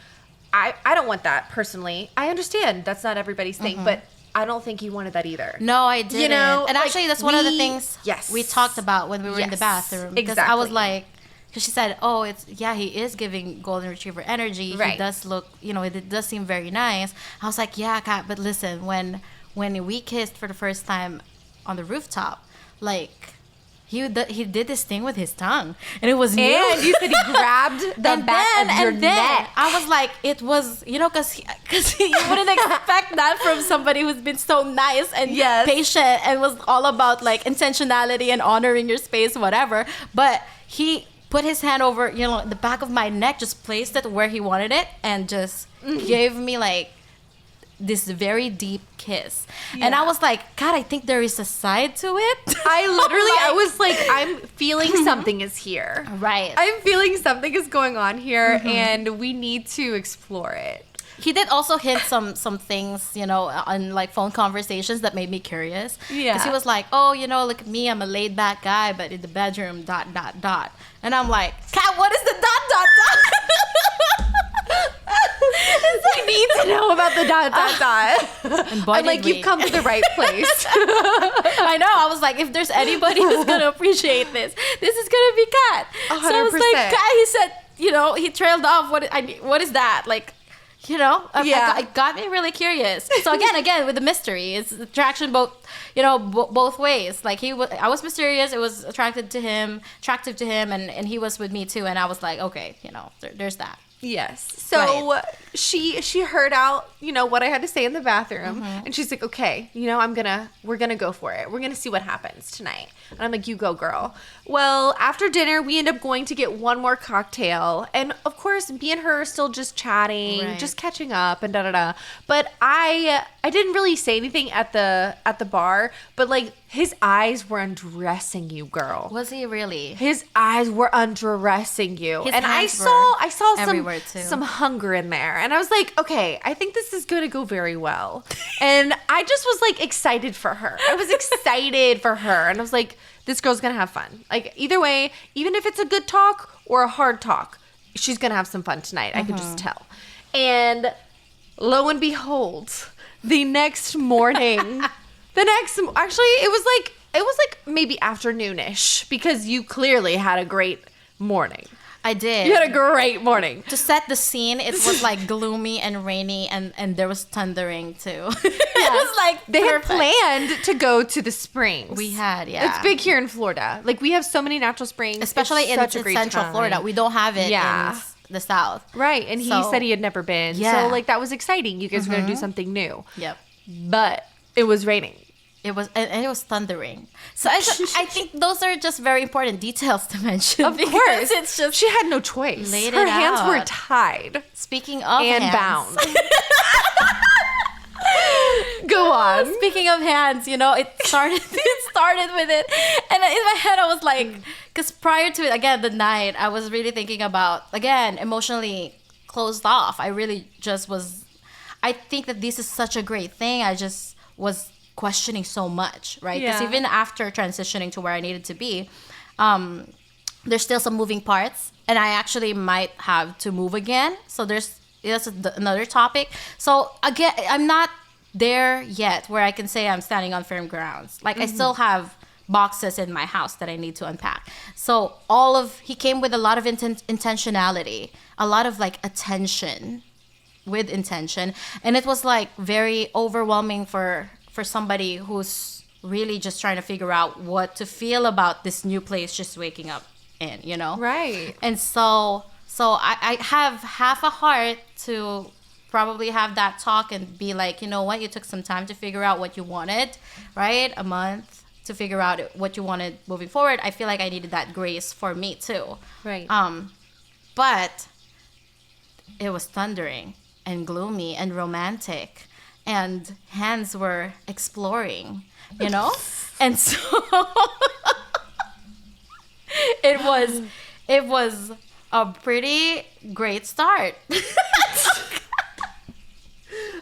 S1: I don't want that personally. I understand that's not everybody's thing, but I don't think he wanted that either.
S2: No, I didn't.
S1: You know,
S2: and actually that's one of the things
S1: we
S2: talked about when we were in the bathroom. Because I was like, because she said, oh, he is giving golden retriever energy. Right. He does look, it does seem very nice. I was like, yeah, Kat, but listen, when we kissed for the first time on the rooftop, like, he did this thing with his tongue, and it was new. And
S1: you said he grabbed the back of your neck.
S2: I was like, it was, because you wouldn't expect that from somebody who's been so nice and patient and was all about like intentionality and honoring your space, whatever. But he put his hand over, the back of my neck, just placed it where he wanted it, and just gave me like this very deep kiss. And I was like, God, I think there is a side to it.
S1: I was like, I'm feeling something is here.
S2: Right.
S1: I'm feeling something is going on here, and we need to explore it.
S2: He did also hint some things, you know, on like phone conversations that made me curious.
S1: Yeah.
S2: Because he was like, oh, you know, look at me, I'm a laid back guy, but in the bedroom, ... And I'm like, Kat, what is the ...
S1: We need to know about the ...
S2: And boy,
S1: I'm like,
S2: did we.
S1: you've come to the right place.
S2: I know. I was like, if there's anybody who's gonna appreciate this is gonna be Kat. So I was like,
S1: 100%.
S2: Kat. He said, you know, he trailed off. What is that? Like, you know, it got me really curious. So again, with the mystery, it's attraction both, you know, both ways. Like I was mysterious. It was attractive to him, and he was with me too. And I was like, okay, you know, there's that.
S1: Yes. So she heard out, you know, what I had to say in the bathroom, and she's like, okay, you know, we're gonna go for it. We're gonna see what happens tonight. And I'm like, you go, girl. Well, after dinner, we end up going to get one more cocktail, and of course, me and her are still just chatting, just catching up, and But I didn't really say anything at the bar, but like his eyes were undressing you, girl.
S2: Was he really?
S1: His eyes were undressing you,
S2: His
S1: and I
S2: hands
S1: saw
S2: everywhere, too.
S1: some hunger in there, and I was like, okay, I think this is going to go very well. And I just was like excited for her. I was excited for her, and I was like, this girl's gonna have fun. Like either way, even if it's a good talk or a hard talk, she's gonna have some fun tonight. I could just tell. And lo and behold, the next morning. Actually, it was like maybe afternoonish, because you clearly had a great morning.
S2: I did.
S1: You had a great morning.
S2: To set the scene, it was like gloomy and rainy, and there was thundering too. It was like
S1: they
S2: perfect.
S1: had planned to go to the springs.
S2: We had, yeah.
S1: It's big here in Florida. Like we have so many natural springs,
S2: especially in Central
S1: time.
S2: Florida. We don't have it in the South,
S1: right? And he said he had never been.
S2: Yeah.
S1: So like that was exciting. You guys were gonna do something new.
S2: Yep.
S1: But it was raining.
S2: It was, and it was thundering. So I think those are just very important details to mention.
S1: Of course,
S2: it's just
S1: she had no choice.
S2: Laid
S1: Her
S2: it
S1: hands
S2: out.
S1: were tied
S2: Speaking of
S1: and
S2: hands.
S1: bound. Go on.
S2: Speaking of hands, you know, it started with it, and in my head I was like, because prior to it, again, the night, I was really thinking about, again, emotionally closed off. I really just was. I think that this is such a great thing. I just was questioning so much, right? Because even after transitioning to where I needed to be, there's still some moving parts, and I actually might have to move again. So that's another topic. So again, I'm not there yet where I can say I'm standing on firm grounds. Like I still have boxes in my house that I need to unpack. So he came with a lot of intentionality, a lot of like attention with intention, and it was like very overwhelming for somebody who's really just trying to figure out what to feel about this new place just waking up in, you know?
S1: Right.
S2: And so I have half a heart to probably have that talk and be like, you know what, you took some time to figure out what you wanted, right? A month to figure out what you wanted moving forward. I feel like I needed that grace for me too.
S1: Right.
S2: But it was thundering and gloomy and romantic, and hands were exploring, you know? And so it was a pretty great start.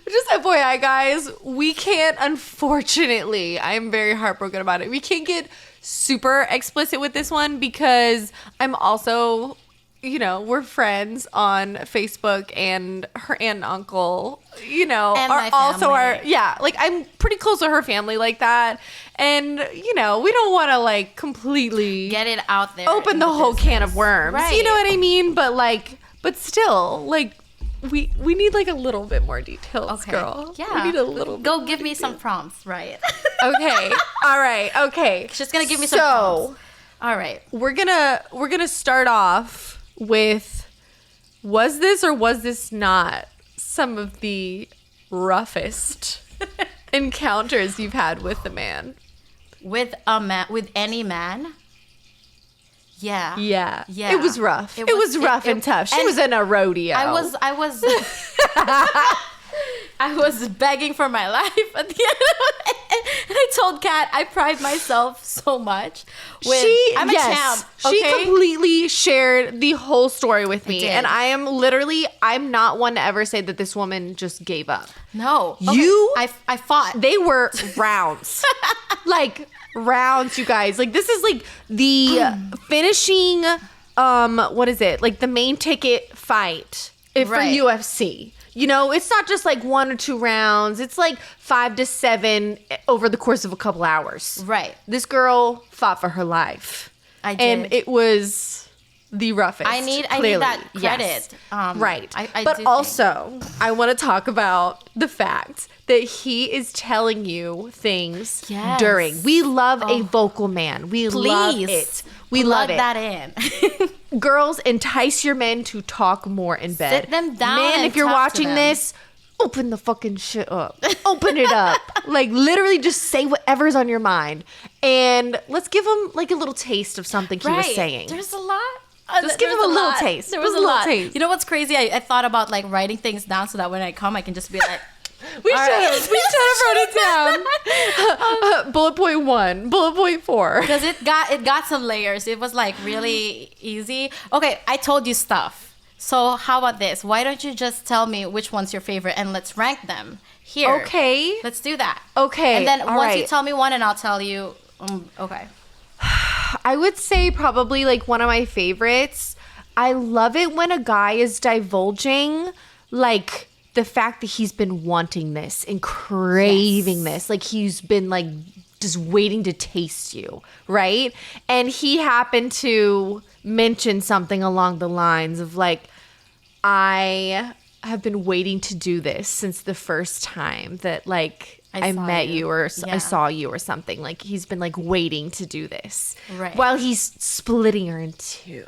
S1: Just FYI, guys, we can't, unfortunately, I'm very heartbroken about it. We can't get super explicit with this one because I'm also, you know, we're friends on Facebook, and her aunt and uncle, you know,
S2: and
S1: are also like I'm pretty close to her family like that. And, you know, we don't want to like completely
S2: get it out there.
S1: Open the whole can of worms.
S2: Right.
S1: You know what I mean? But still, like, we need like a little bit more details, girl.
S2: Yeah.
S1: We need a little bit.
S2: Go give me some prompts, right?
S1: Okay. All right. Okay.
S2: She's gonna give me some prompts. All right.
S1: We're gonna start off with, was this or was this not some of the roughest encounters you've had with a man?
S2: With a man, with any man? Yeah.
S1: Yeah.
S2: Yeah.
S1: It was rough. It was rough and tough. She was in a rodeo.
S2: I was begging for my life at the end of it. And I told Kat I pride myself so much. I'm a champ.
S1: She
S2: Okay?
S1: completely shared the whole story with me.
S2: did.
S1: And I'm not one to ever say that this woman just gave up.
S2: No. I fought.
S1: They were rounds. Like rounds, you guys. Like this is like the finishing what is it? Like the main ticket fight for
S2: Right.
S1: UFC. You know, it's not just like 1 or 2 rounds. It's like 5 to 7 over the course of a couple hours.
S2: Right.
S1: This girl fought for her life.
S2: I did.
S1: And it was the roughest.
S2: I need
S1: clearly.
S2: that credit.
S1: Yes. Right.
S2: I
S1: but
S2: do
S1: also, I want to talk about the fact that he is telling you things
S2: Yes.
S1: during. We love a vocal man. We love
S2: Please.
S1: it. We
S2: plug
S1: love it.
S2: that in.
S1: Girls, entice your men to talk more in bed.
S2: Sit them down
S1: Men,
S2: and
S1: if you're
S2: talk to
S1: watching
S2: them.
S1: this, open the fucking shit up. Open it up. Like, literally just say whatever's on your mind. And let's give him, like, a little taste of something he was saying.
S2: There's a lot.
S1: Just give him a little taste.
S2: There was
S1: Just
S2: a
S1: a little
S2: lot.
S1: taste.
S2: You know what's crazy? I thought about like writing things down so that when I come, I can just be like,
S1: We
S2: All
S1: should
S2: right.
S1: have wrote it down. Bullet point 1, bullet point 4.
S2: because it got some layers. It was like really easy. Okay, I told you stuff. So how about this? Why don't you just tell me which one's your favorite and let's rank them here.
S1: Okay.
S2: Let's do that.
S1: Okay,
S2: And then
S1: all
S2: once you
S1: right.
S2: tell me one, and I'll tell you. Okay.
S1: I would say probably like one of my favorites. I love it when a guy is divulging like the fact that he's been wanting this and craving this. Like he's been like just waiting to taste you, right? And he happened to mention something along the lines of like, I have been waiting to do this since the first time that like I
S2: saw
S1: met
S2: you.
S1: you or
S2: Yeah.
S1: I saw you or something. Like he's been like waiting to do this.
S2: Right.
S1: While he's splitting her in two.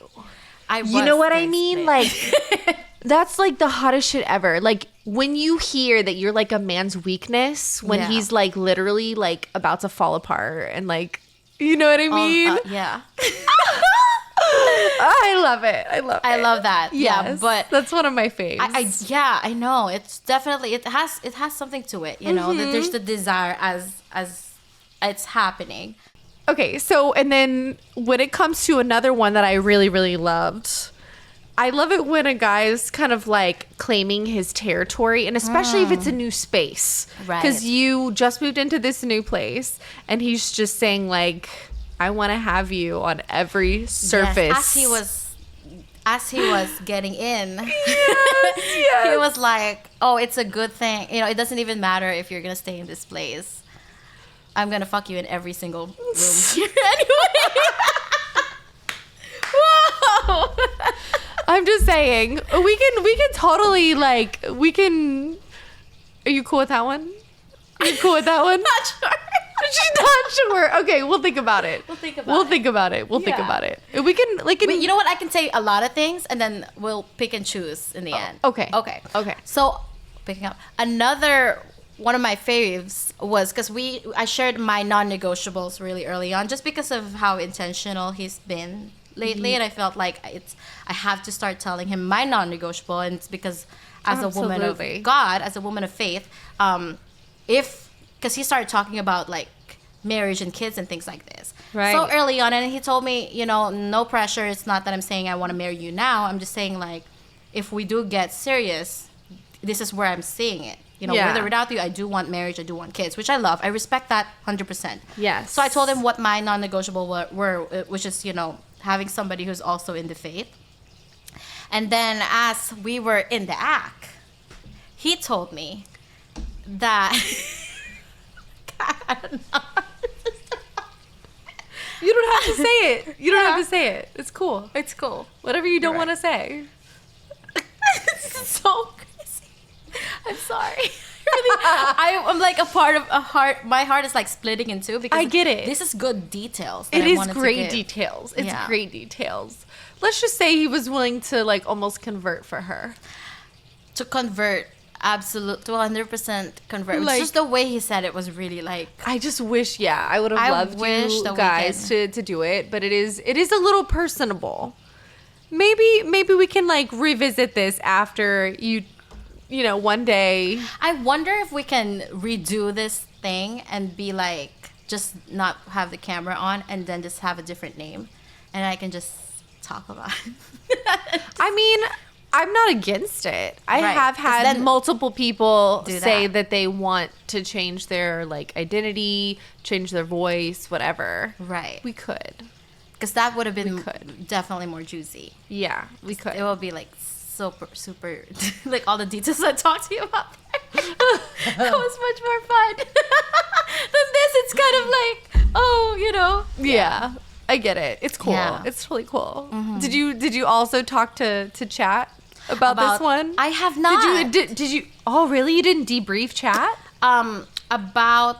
S1: You
S2: was
S1: know what I
S2: this
S1: mean?
S2: big.
S1: Like that's like the hottest shit ever. Like when you hear that you're like a man's weakness when
S2: Yeah.
S1: he's like literally like about to fall apart and like, you know what I mean?
S2: Yeah.
S1: I love it. I love it.
S2: I love that. Yeah,
S1: Yes.
S2: but
S1: that's one of my faves.
S2: I know. It's definitely it has something to it, you know, that there's the desire as it's happening.
S1: Okay, so and then when it comes to another one that I really, really loved, I love it when a guy is kind of like claiming his territory, and especially if it's a new space.
S2: Right.
S1: Because you just moved into this new place, and he's just saying like, I want to have you on every surface.
S2: Yes, as he was getting in,
S1: Yes.
S2: he was like, "Oh, it's a good thing. You know, it doesn't even matter if you're gonna stay in this place. I'm gonna fuck you in every single room here anyway." Whoa!
S1: I'm just saying, we can totally like, we can, are you cool with that one? Are you cool with that one?
S2: Not sure.
S1: She's not sure. Okay, we'll think about it.
S2: We'll think
S1: We'll
S2: about it.
S1: think about it. We'll think
S2: Yeah.
S1: about it. We can like.
S2: Wait, you know what? I can say a lot of things, and then we'll pick and choose in the end.
S1: okay.
S2: Okay.
S1: Okay.
S2: So, picking up another one of my faves was because I shared my non-negotiables really early on, just because of how intentional he's been lately, and I felt like I have to start telling him my non-negotiable, and it's because as a woman
S1: Absolutely.
S2: of God, as a woman of faith, because he started talking about like marriage and kids and things like this.
S1: Right.
S2: So early on, and he told me, you know, no pressure. It's not that I'm saying I want to marry you now. I'm just saying like, if we do get serious, this is where I'm seeing it. You know,
S1: Yeah.
S2: with or without you, I do want marriage. I do want kids, which I love. I respect that 100%.
S1: Yes.
S2: So I told him what my non-negotiable were, which is, you know, having somebody who's also in the faith. And then as we were in the act, he told me that
S1: You don't have to say it. You don't
S2: Yeah.
S1: have to say it. It's cool.
S2: it's cool.
S1: Whatever you don't
S2: You're
S1: want to say.
S2: This is so crazy. I'm sorry. Really, I'm like a part of a heart. My heart is like splitting in two because
S1: I get it.
S2: This is good details. that
S1: It
S2: I
S1: is
S2: wanted to
S1: great
S2: give.
S1: details. It's
S2: Yeah.
S1: great details. Let's just say he was willing to like almost convert for her.
S2: To convert, absolute to 100% convert. It's
S1: Like-
S2: just the way he said it was really like.
S1: I just wish, yeah, I would have
S2: I
S1: loved
S2: wish
S1: you
S2: that we
S1: guys to do it, but it is a little personable. Maybe we can like revisit this after you know, one day.
S2: I wonder if we can redo this thing and be like just not have the camera on and then just have a different name, and I can just talk about it.
S1: I mean, I'm not against it. I
S2: Right.
S1: have
S2: 'Cause
S1: had
S2: then
S1: multiple people
S2: do
S1: say
S2: that.
S1: that they want to change their like identity, change their voice, whatever.
S2: Right.
S1: We could.
S2: Because that would have been
S1: could.
S2: definitely more juicy.
S1: Yeah, we could.
S2: It will be like super like all the details I talked to you about there. That was much more fun. Than this, it's kind of like, oh, you know.
S1: Yeah. I get it. It's cool.
S2: Yeah.
S1: It's really cool. Did you also talk to Chat about this one?
S2: I have not.
S1: Did you oh really? You didn't debrief Chat?
S2: About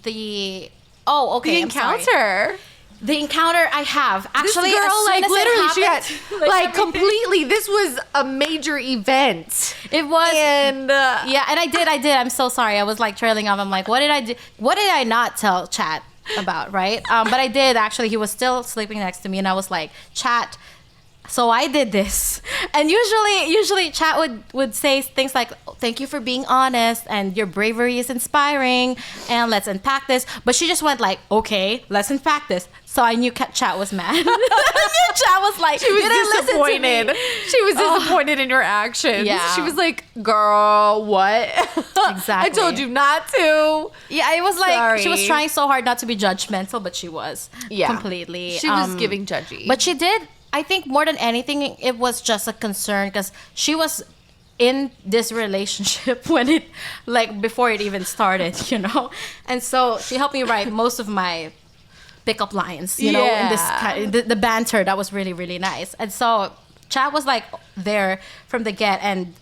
S2: the okay,
S1: The
S2: I'm sorry.
S1: encounter.
S2: The encounter I have actually.
S1: This girl,
S2: as soon
S1: like
S2: as it
S1: literally, she got
S2: happened,
S1: like
S2: everything-
S1: completely. This was a major event,
S2: It was.
S1: and
S2: Yeah, and I did. I'm so sorry. I was like trailing off. I'm like, what did I do? What did I not tell Chat about, right? But I did actually. He was still sleeping next to me, and I was like, Chat. So I did this, and usually Chat would say things like, "Thank you for being honest, and your bravery is inspiring, and let's unpack this." But she just went like, "Okay, let's unpack this." So I knew Chat was mad. I knew Chat was like,
S1: she was
S2: "You didn't listen to me."
S1: disappointed. She was disappointed in your actions.
S2: Yeah.
S1: She was like, "Girl, what? I
S2: Exactly.
S1: told you not to."
S2: Yeah, it was like she was
S1: Sorry.
S2: trying so hard not to be judgmental, but she was completely.
S1: She was giving judgy,
S2: But she did. I think more than anything, it was just a concern because she was in this relationship when it, like, before it even started, you know? And so she helped me write most of my pickup lines, you know, in this kind the banter that was really, really nice. And so Chat was like there from the get, and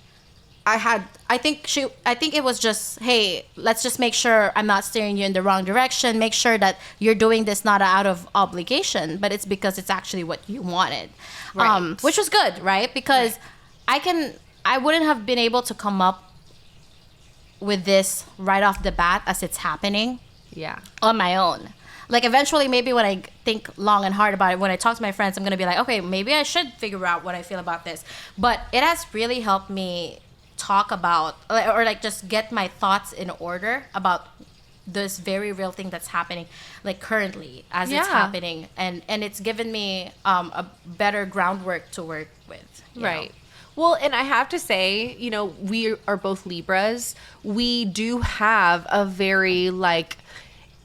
S2: I think it was just, hey, let's just make sure I'm not steering you in the wrong direction. Make sure that you're doing this not out of obligation, but it's because it's actually what you wanted.
S1: Right.
S2: Which was good, right? Because I wouldn't have been able to come up with this right off the bat as it's happening
S1: yeah.
S2: on my own. Like eventually, maybe when I think long and hard about it, when I talk to my friends, I'm going to be like, okay, maybe I should figure out what I feel about this. But it has really helped me talk about or like just get my thoughts in order about this very real thing that's happening like currently as it's happening, and it's given me a better groundwork to work with, you
S1: Right.
S2: know?
S1: Well, and I have to say, you know, we are both Libras. We do have a very like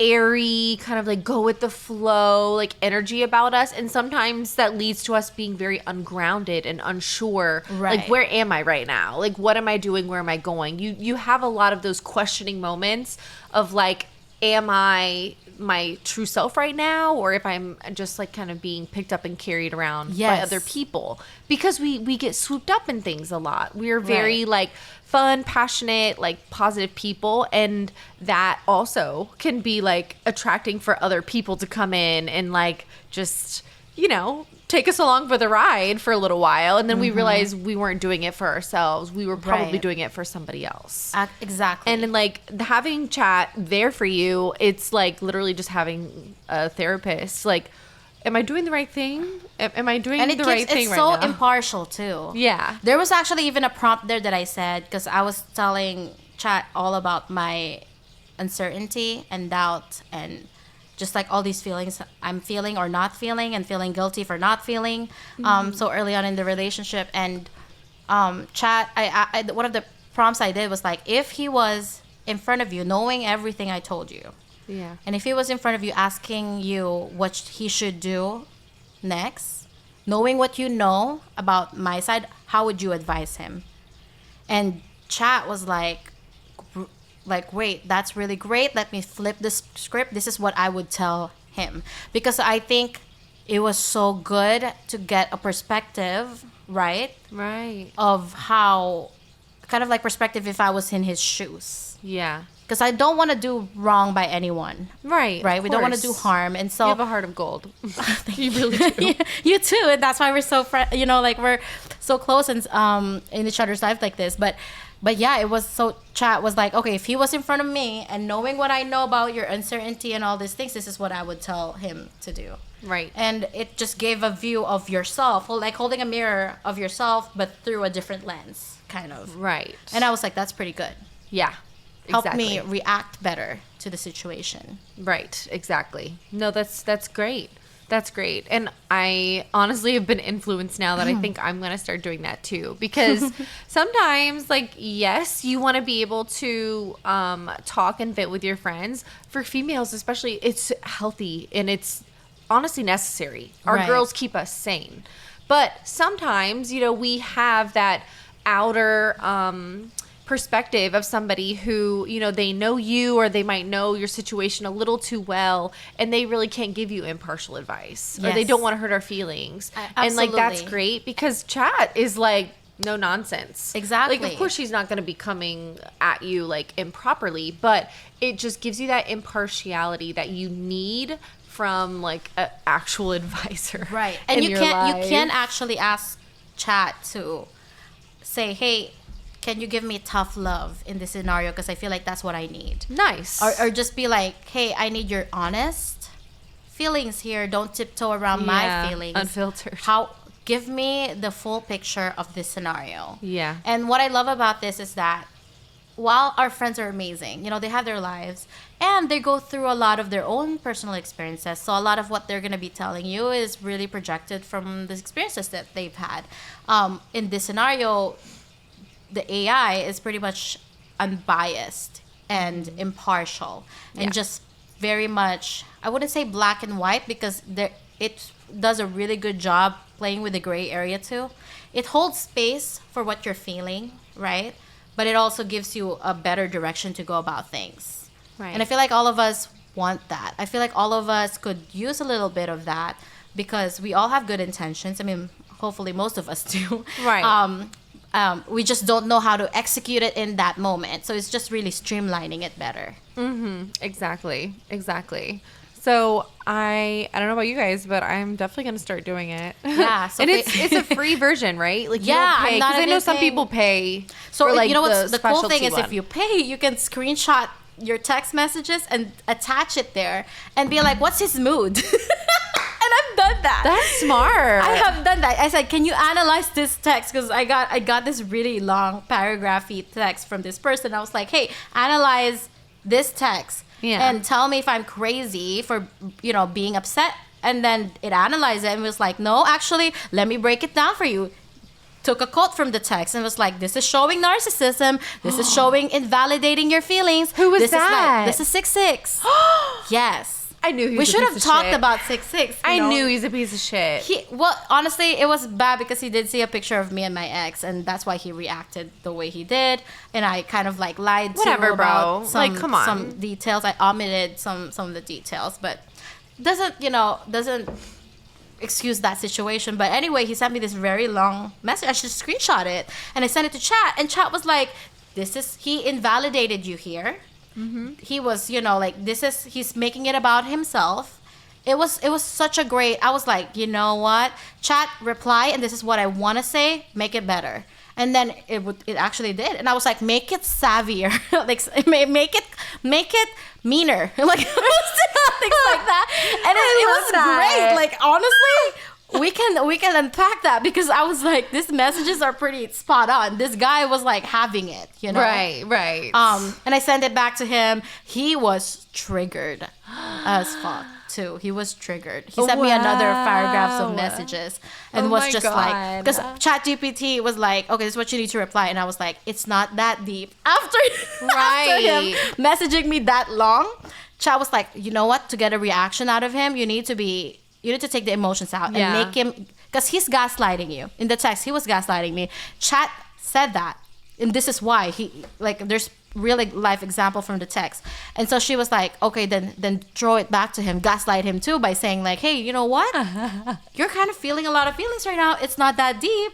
S1: airy kind of like go with the flow like energy about us, and sometimes that leads to us being very ungrounded and unsure.
S2: Right.
S1: Like, where am I right now? Like, what am I doing? Where am I going? You have a lot of those questioning moments of like, am I my true self right now, or if I'm just like kind of being picked up and carried around by
S2: Yes.
S1: other people, because we get swooped up in things a lot. We're very
S2: Right.
S1: like fun, passionate, like positive people, and that also can be like attracting for other people to come in and like just, you know, take us along for the ride for a little while, and then we realized we weren't doing it for ourselves. We were probably
S2: Right.
S1: doing it for somebody else.
S2: Exactly.
S1: And then like having Chat there for you, it's like literally just having a therapist. Like, am I doing the right thing? Am I doing the right thing
S2: it's
S1: right
S2: so
S1: now?
S2: impartial too.
S1: Yeah.
S2: There was actually even a prompt there that I said, because I was telling Chat all about my uncertainty and doubt and just like all these feelings I'm feeling or not feeling, and feeling guilty for not feeling so early on in the relationship. And Chat, I one of the prompts I did was like, if he was in front of you knowing everything I told you,
S1: Yeah.
S2: and if he was in front of you asking you what he should do next, knowing what you know about my side, how would you advise him? And Chat was like, wait, that's really great. Let me flip the script. This is what I would tell him. Because I think it was so good to get a perspective, right?
S1: Right.
S2: Of how, kind of like perspective if I was in his shoes.
S1: Yeah.
S2: Because I don't want to do wrong by anyone.
S1: Right.
S2: Right?
S1: of
S2: We don't want to do
S1: course.
S2: harm. And so
S1: You have a heart of gold. You really do.
S2: you too, and that's why we're so like we're so close and in each other's life like this. But yeah, it was so. Chat was like, okay, if he was in front of me and knowing what I know about your uncertainty and all these things, this is what I would tell him to do.
S1: Right.
S2: And it just gave a view of yourself, like holding a mirror of yourself, but through a different lens, kind of.
S1: Right.
S2: And I was like, that's pretty good.
S1: Yeah.
S2: Helped me react better to the situation.
S1: Right. Exactly. No, that's great. That's great. And I honestly have been influenced now that I think I'm going to start doing that too. Because sometimes, like, yes, you want to be able to talk and vent with your friends. For females, especially, it's healthy and it's honestly necessary. Our
S2: Right.
S1: girls keep us sane. But sometimes, we have that outer perspective of somebody who, they know you or they might know your situation a little too well and they really can't give you impartial advice or they
S2: Yes.
S1: don't want to hurt our feelings. And like, that's
S2: Absolutely.
S1: great because Chat is like no nonsense.
S2: Exactly.
S1: Like, of course she's not going to be coming at you like improperly, but it just gives you that impartiality that you need from like an actual advisor.
S2: Right. And
S1: in
S2: you
S1: your
S2: can
S1: life.
S2: actually ask Chat to say, hey, can you give me tough love in this scenario? Because I feel like that's what I need.
S1: Nice.
S2: Or just be like, hey, I need your honest feelings here. Don't tiptoe around my feelings.
S1: Unfiltered.
S2: Give me the full picture of this scenario.
S1: Yeah.
S2: And what I love about this is that while our friends are amazing, they have their lives and they go through a lot of their own personal experiences. So a lot of what they're going to be telling you is really projected from the experiences that they've had. In this scenario, the AI is pretty much unbiased and impartial and just very much, I wouldn't say black and white because it does a really good job playing with the gray area too. It holds space for what you're feeling, right? But it also gives you a better direction to go about things.
S1: Right.
S2: And I feel like all of us want that. I feel like all of us could use a little bit of that because we all have good intentions. I mean, hopefully most of us do.
S1: Right.
S2: We just don't know how to execute it in that moment. So it's just really streamlining it better.
S1: Exactly. So I don't know about you guys, but I'm definitely going to start doing it.
S2: Yeah, so
S1: and it's a free version, right? Like, you
S2: Yeah,
S1: don't pay,
S2: I'm not
S1: because I know
S2: even
S1: some
S2: paying-
S1: people pay.
S2: So
S1: for, like,
S2: you know what's the cool thing
S1: specialty
S2: is
S1: one.
S2: if you pay, you can screenshot your text messages and attach it there and be like, what's his mood? And I've done that.
S1: That's smart.
S2: I have done that. I said, can you analyze this text? Because I got this really long paragraphy text from this person. I was like, hey, analyze this text and tell me if I'm crazy for, being upset. And then it analyzed it and was like, no, actually, let me break it down for you. Took a quote from the text and was like, this is showing narcissism. This is showing invalidating your feelings.
S1: Who was
S2: this
S1: that?
S2: This is 6'6". Yes.
S1: I knew he was
S2: We
S1: a
S2: should
S1: piece
S2: have
S1: of
S2: talked
S1: shit.
S2: about 6'6".
S1: I knew he's a piece of shit.
S2: Well, honestly, it was bad because he did see a picture of me and my ex, and that's why he reacted the way he did. And I kind of like lied to
S1: Whatever,
S2: him about
S1: bro.
S2: some,
S1: Like, come on.
S2: some details. I omitted some of the details, but doesn't excuse that situation. But anyway, he sent me this very long message. I should screenshot it, and I sent it to Chat, and Chat was like, he invalidated you here. He was, he's making it about himself. It was such a great, I was like, you know what? Chat, reply, and this is what I want to say, make it better. And then it actually did. And I was like, make it savvier. Like, make it meaner. Like, things like that. And it was
S1: that.
S2: great. Like, honestly, we can unpack that because I was like, these messages are pretty spot on. This guy was like having it,
S1: Right.
S2: And I sent it back to him. He was triggered as fuck too. He was triggered. He sent me another paragraphs of messages and was just like, because ChatGPT was like, okay, this is what you need to reply, and I was like, it's not that deep. After him messaging me that long, Chat was like, you know what? To get a reaction out of him, you need to take the emotions out and make him, because he's gaslighting you. In the text, he was gaslighting me. Chat said that, and this is why there's really life example from the text. And so she was like, okay, then throw it back to him, gaslight him too by saying like, hey, you know what? You're kind of feeling a lot of feelings right now. It's not that deep.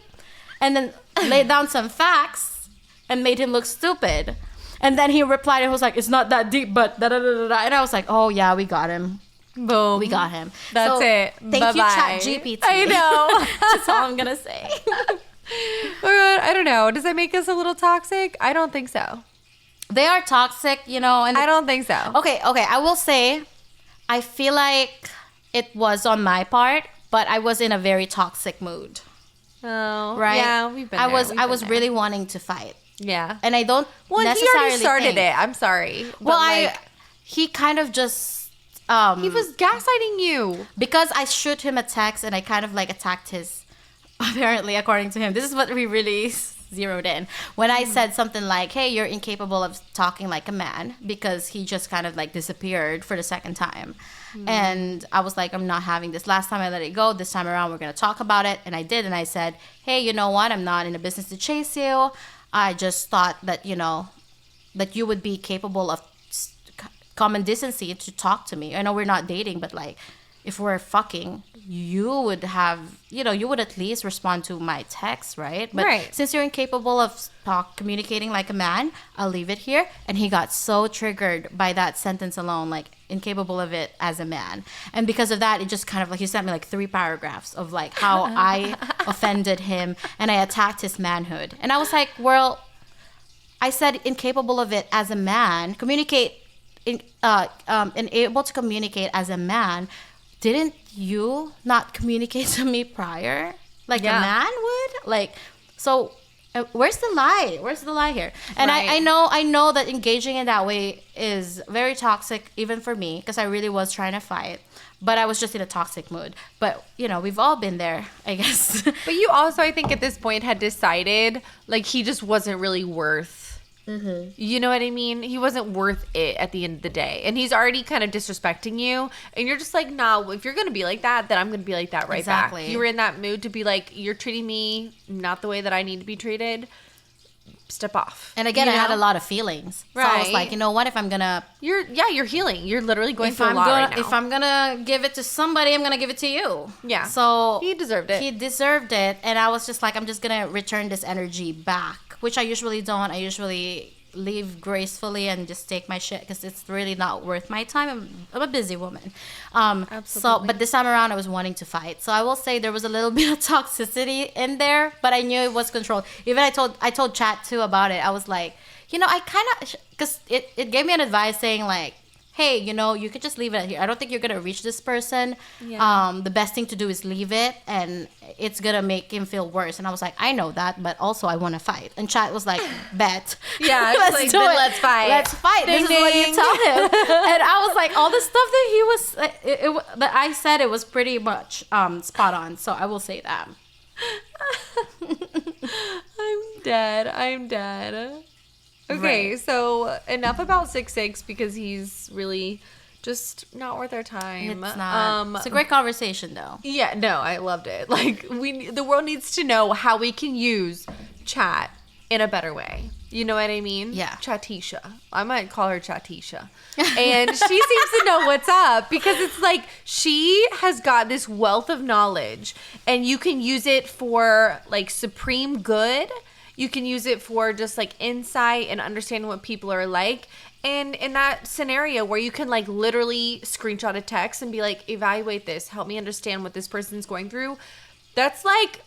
S2: And then laid down some facts and made him look stupid. And then he replied and was like, it's not that deep, but da-da-da-da-da. And I was like, oh yeah, we got him.
S1: Boom.
S2: We got him.
S1: That's it.
S2: Thank you, ChatGPT.
S1: I know.
S2: That's all I'm gonna say.
S1: I don't know. Does that make us a little toxic? I don't think so.
S2: They are toxic, and
S1: I don't think so.
S2: Okay. I will say, I feel like it was on my part, but I was in a very toxic mood.
S1: Oh,
S2: Right?
S1: Yeah, we've been.
S2: I
S1: there.
S2: was really wanting to fight.
S1: Yeah.
S2: And I don't
S1: he
S2: necessarily
S1: already started
S2: think,
S1: it. I'm sorry.
S2: Well,
S1: But
S2: he kind of just
S1: He was gaslighting you.
S2: because I shoot him a text and I kind of like attacked his, apparently according to him, this is what we really zeroed in when I said something like, hey, you're incapable of talking like a man, because he just kind of like disappeared for the second time. And I was like, I'm not having this. Last time I let it go, this time around we're going to talk about it. And I did. And I said, hey, you know what, I'm not in a business to chase you. I just thought that, you know, that you would be capable of common decency to talk to me. I know we're not dating, but like, if we're fucking, you would have, you know, you would at least respond to my text, right? But
S1: right.
S2: Since you're incapable of communicating like a man, I'll leave it here. And he got so triggered by that sentence alone, like incapable of it as a man. And because of that, it just kind of like, he sent me like 3 paragraphs of like how I offended him and I attacked his manhood. And I was like, well, I said incapable of it as a man, and able to communicate as a man. Didn't you not communicate to me prior like a man would? Like, so where's the lie? Where's the lie here? And right. I know that engaging in that way is very toxic, even for me, because I really was trying to fight, but I was just in a toxic mood. But, you know, we've all been there, I guess.
S1: But you also, I think at this point had decided like he just wasn't really worth, you know what I mean? He wasn't worth it at the end of the day. And he's already kind of disrespecting you. And you're just like, nah, if you're going to be like that, then I'm going to be like that right back. You were in that mood to be like, you're treating me not the way that I need to be treated. Step off.
S2: And again, I had a lot of feelings. Right. So I was like, you know what, if I'm going to...
S1: You're healing. You're literally going through a lot right now.
S2: If I'm going to give it to somebody, I'm going to give it to you.
S1: Yeah.
S2: So...
S1: He deserved it.
S2: He deserved it. And I was just like, I'm just going to return this energy back, which I usually don't. I usually leave gracefully and just take my shit because it's really not worth my time. I'm a busy woman.
S1: Absolutely.
S2: So, but this time around, I was wanting to fight. So I will say there was a little bit of toxicity in there, but I knew it was controlled. Even I told Chat too about it. I was like, you know, I kind of, because it gave me an advice saying like, hey, you know, you could just leave it here. I don't think you're going to reach this person. Yeah. The best thing to do is leave it, and it's going to make him feel worse. And I was like, I know that, but also I want to fight. And Chat was like, bet.
S1: Yeah, let's do it. Let's fight.
S2: Let's fight.
S1: Ding,
S2: this is what you tell him. And I was like, all the stuff that he was, that I said, it was pretty much spot on. So I will say that.
S1: I'm dead. Okay, right. So enough about 6'6" because he's really just not worth our time.
S2: It's not. It's a great conversation, though.
S1: Yeah, no, I loved it. Like the world needs to know how we can use chat in a better way. You know what I mean?
S2: Yeah.
S1: Chatisha. I might call her Chatisha. And she seems to know what's up because it's like she has got this wealth of knowledge and you can use it for like supreme good. You can use it for just like insight and understanding what people are like. And in that scenario where you can like literally screenshot a text and be like, evaluate this, help me understand what this person's going through. That's like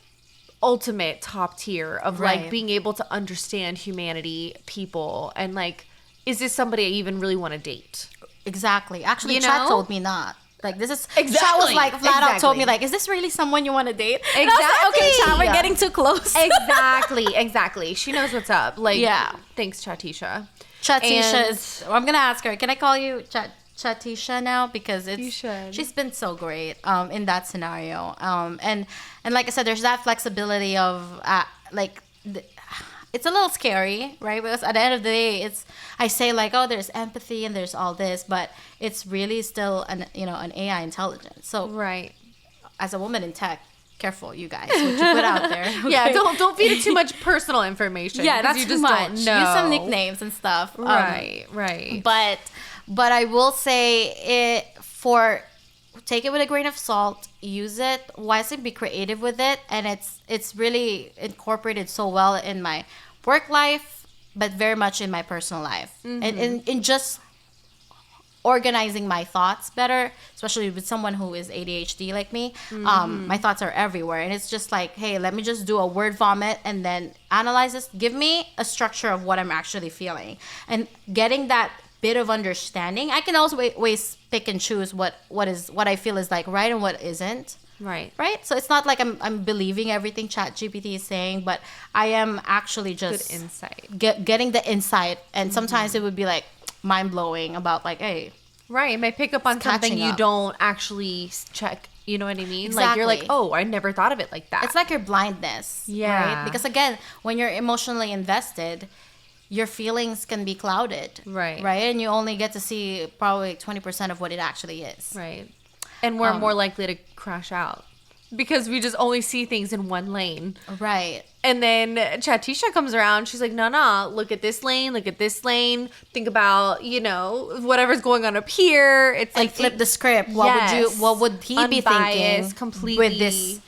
S1: ultimate top tier of like being able to understand humanity, people, and like, is this somebody I even really want to date?
S2: Exactly. Actually,
S1: you
S2: Chat told me not. Like, this is...
S1: Exactly.
S2: Chat was like, flat out told me, like, is this really someone you want to date?
S1: Exactly.
S2: And I was like, okay, Chat, we're getting too close.
S1: Exactly. She knows what's up. Like, yeah. Thanks, Chatisha.
S2: Chatisha is... I'm going to ask her, can I call you Chatisha now? Because it's...
S1: You should.
S2: She's been so great in that scenario. And like I said, there's that flexibility of, it's a little scary, right? Because at the end of the day, I say like, oh, there's empathy and there's all this, but it's really still an AI intelligence. So as a woman in tech, careful, you guys, what you put out there. Okay?
S1: Yeah, don't feed it too much personal information.
S2: Yeah, that's
S1: you
S2: too
S1: just
S2: much.
S1: Don't know.
S2: Use some nicknames and stuff.
S1: Right.
S2: But I will say take it with a grain of salt, use it wisely, be creative with it, and it's really incorporated so well in my work life, but very much in my personal life. And in just organizing my thoughts better, especially with someone who is ADHD like me. My thoughts are everywhere, and it's just like, hey, let me just do a word vomit and then analyze this. Give me a structure of what I'm actually feeling, and getting that bit of understanding. I can always pick and choose what I feel is like right and what isn't. Right. So it's not like I'm believing everything ChatGPT is saying, but I am actually just
S1: good insight.
S2: Getting the insight. And sometimes it would be like, mind-blowing about like, hey,
S1: Right. It might pick up on something
S2: catching
S1: you
S2: up.
S1: don't actually check. You know what I mean? Like, you're like,
S2: Exactly.
S1: oh, I never thought of it like that.
S2: It's like your blindness.
S1: Yeah.
S2: Right? Because again, when you're emotionally invested, your feelings can be clouded.
S1: Right.
S2: Right? And you only get to see probably 20% of what it actually is.
S1: Right. And we're more likely to crash out because we just only see things in one lane.
S2: Right.
S1: And then Chatisha comes around. She's like, no, look at this lane. Look at this lane. Think about, whatever's going on up here. It's
S2: And
S1: like
S2: flip the script.
S1: Yes.
S2: What would he be thinking
S1: completely.
S2: with this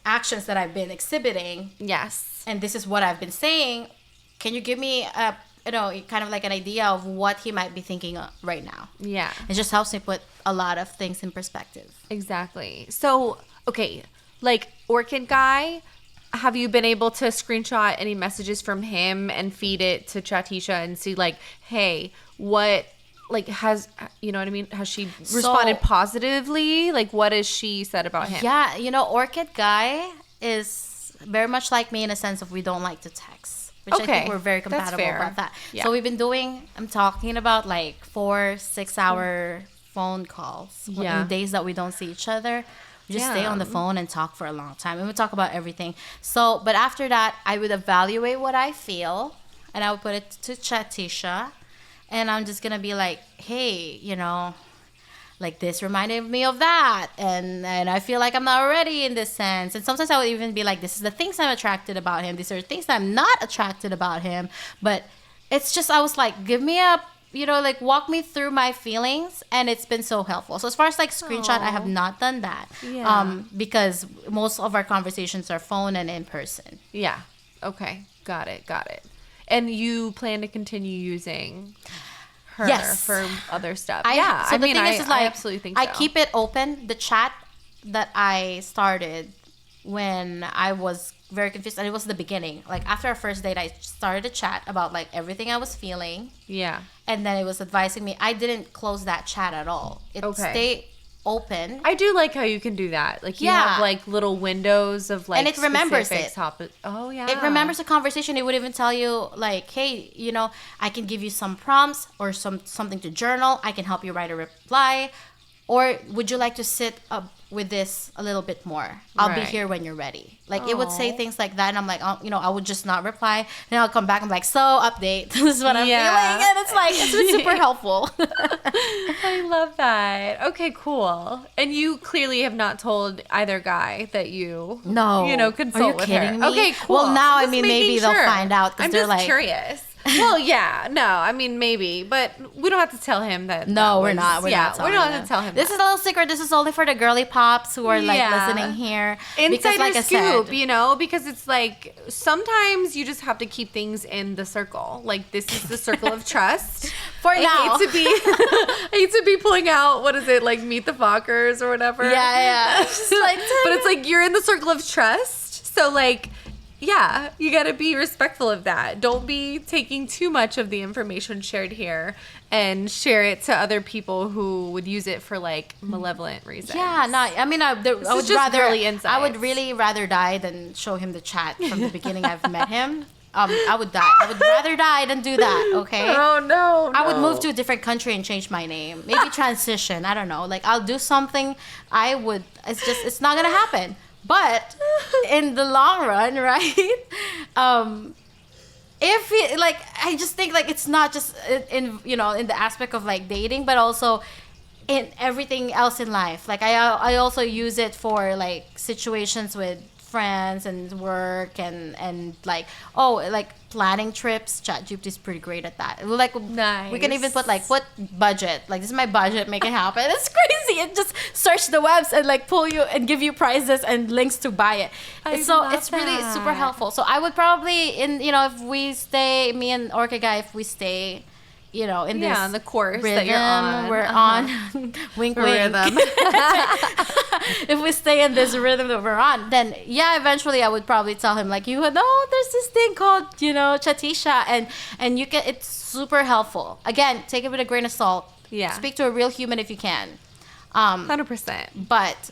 S2: actions that I've been exhibiting?
S1: Yes.
S2: And this is what I've been saying. Can you give me a kind of like an idea of what he might be thinking right now?
S1: Yeah.
S2: It just helps me put a lot of things in perspective.
S1: Exactly. So, okay, like Orchid Guy, have you been able to screenshot any messages from him and feed it to Chatisha and see like, hey, what, like, has, you know what I mean? Has she responded positively? Like, what has she said about him?
S2: Yeah, Orchid Guy is very much like me in a sense of we don't like to text. Which I think we're very compatible about that.
S1: Yeah.
S2: So we've been I'm talking about like 4-6 hour phone calls.
S1: Yeah.
S2: In days that we don't see each other. We just stay on the phone and talk for a long time. And we talk about everything. So, but after that, I would evaluate what I feel. And I would put it to Chatisha. And I'm just going to be like, hey, like this reminded me of that. And I feel like I'm not ready in this sense. And sometimes I would even be like, this is the things I'm attracted about him. These are things that I'm not attracted about him. But it's just, I was like, give me walk me through my feelings. And it's been so helpful. So as far as like screenshot, I have not done that.
S1: Yeah.
S2: Because most of our conversations are phone and in person.
S1: Yeah. Okay. Got it. And you plan to continue using her for other stuff?
S2: So the thing is,
S1: I absolutely think so.
S2: I keep it open. The chat that I started when I was very confused, and it was the beginning. Like after our first date, I started a chat about like everything I was feeling.
S1: Yeah.
S2: And then it was advising me. I didn't close that chat at all. It stayed open.
S1: I do like how you can do that. Like you have like little windows of like,
S2: and it remembers it.
S1: Oh yeah.
S2: It remembers the conversation. It would even tell you like, hey, I can give you some prompts or something to journal. I can help you write a reply. Or would you like to sit up with this a little bit more? I'll be here when you're ready. Like it would say things like that. And I'm like, I would just not reply. Then I'll come back and be like, so update. This is what I'm feeling. And it's like, it's been super helpful.
S1: I love that. Okay, cool. And you clearly have not told either guy that you, consult with her.
S2: Are you kidding me?
S1: Okay, cool.
S2: Well, now,
S1: I'm just
S2: maybe
S1: making
S2: they'll
S1: sure.
S2: find out because
S1: I'm
S2: they're
S1: just
S2: like
S1: curious. Well, yeah, no, I mean maybe, but we don't have to tell him that.
S2: No,
S1: that
S2: we're not. We're not.
S1: We don't have to tell him.
S2: This is a little secret. This is only for the girly pops who are like listening here.
S1: Insider
S2: like
S1: scoop,
S2: I said,
S1: because it's like sometimes you just have to keep things in the circle. Like this is the circle of trust.
S2: For now.
S1: I hate to be pulling out, what is it, like Meet the Fockers or whatever.
S2: Yeah. It's just like,
S1: but it's like you're in the circle of trust. So like, yeah, you got to be respectful of that. Don't be taking too much of the information shared here and share it to other people who would use it for like malevolent reasons.
S2: Yeah, no, I mean, I would
S1: just girly insights.
S2: I would really rather die than show him the chat from the beginning I've met him. I would die. I would rather die than do that, okay?
S1: Oh, no.
S2: I would move to a different country and change my name. Maybe transition. I don't know. Like, I'll do something. It's not going to happen. But in the long run, right? I just think like it's not just in the aspect of like dating, but also in everything else in life. Like I also use it for like situations with friends and work and like planning trips. ChatGPT is pretty great at that. Like
S1: nice.
S2: We can even put like what budget. Like this is my budget. Make it happen. It's crazy. It just search the webs and like pull you and give you prices and links to buy it. It's really super helpful. So I would probably if we stay, me and Orca Guy, if we stay. In this
S1: the course
S2: rhythm
S1: that you're on.
S2: We're on. Wink, wink.
S1: Rhythm.
S2: If we stay in this rhythm that we're on, then eventually I would probably tell him like, there's this thing called, Chatisha, and you can. It's super helpful. Again, take it with a grain of salt.
S1: Yeah.
S2: Speak to a real human if you can.
S1: 100%.
S2: But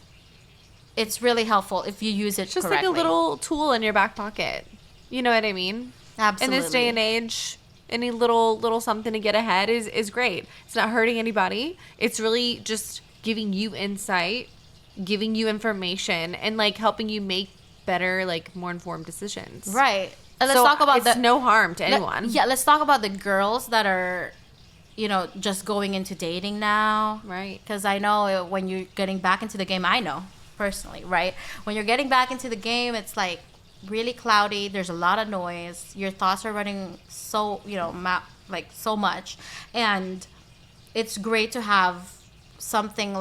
S2: it's really helpful if you use it
S1: just
S2: correctly.
S1: like a little tool in your back pocket. You know what I mean?
S2: Absolutely.
S1: In this day and age. Any little something to get ahead is great. It's not hurting anybody. It's really just giving you insight, giving you information, and like helping you make better, like more informed decisions.
S2: Right. And let's
S1: So
S2: talk about
S1: it's no harm to anyone.
S2: let's talk about the girls that are, just going into dating now.
S1: Right.
S2: Because I know when you're getting back into the game, I know personally, right? When you're getting back into the game, it's like really cloudy. There's a lot of noise. Your thoughts are running so, so much. And it's great to have something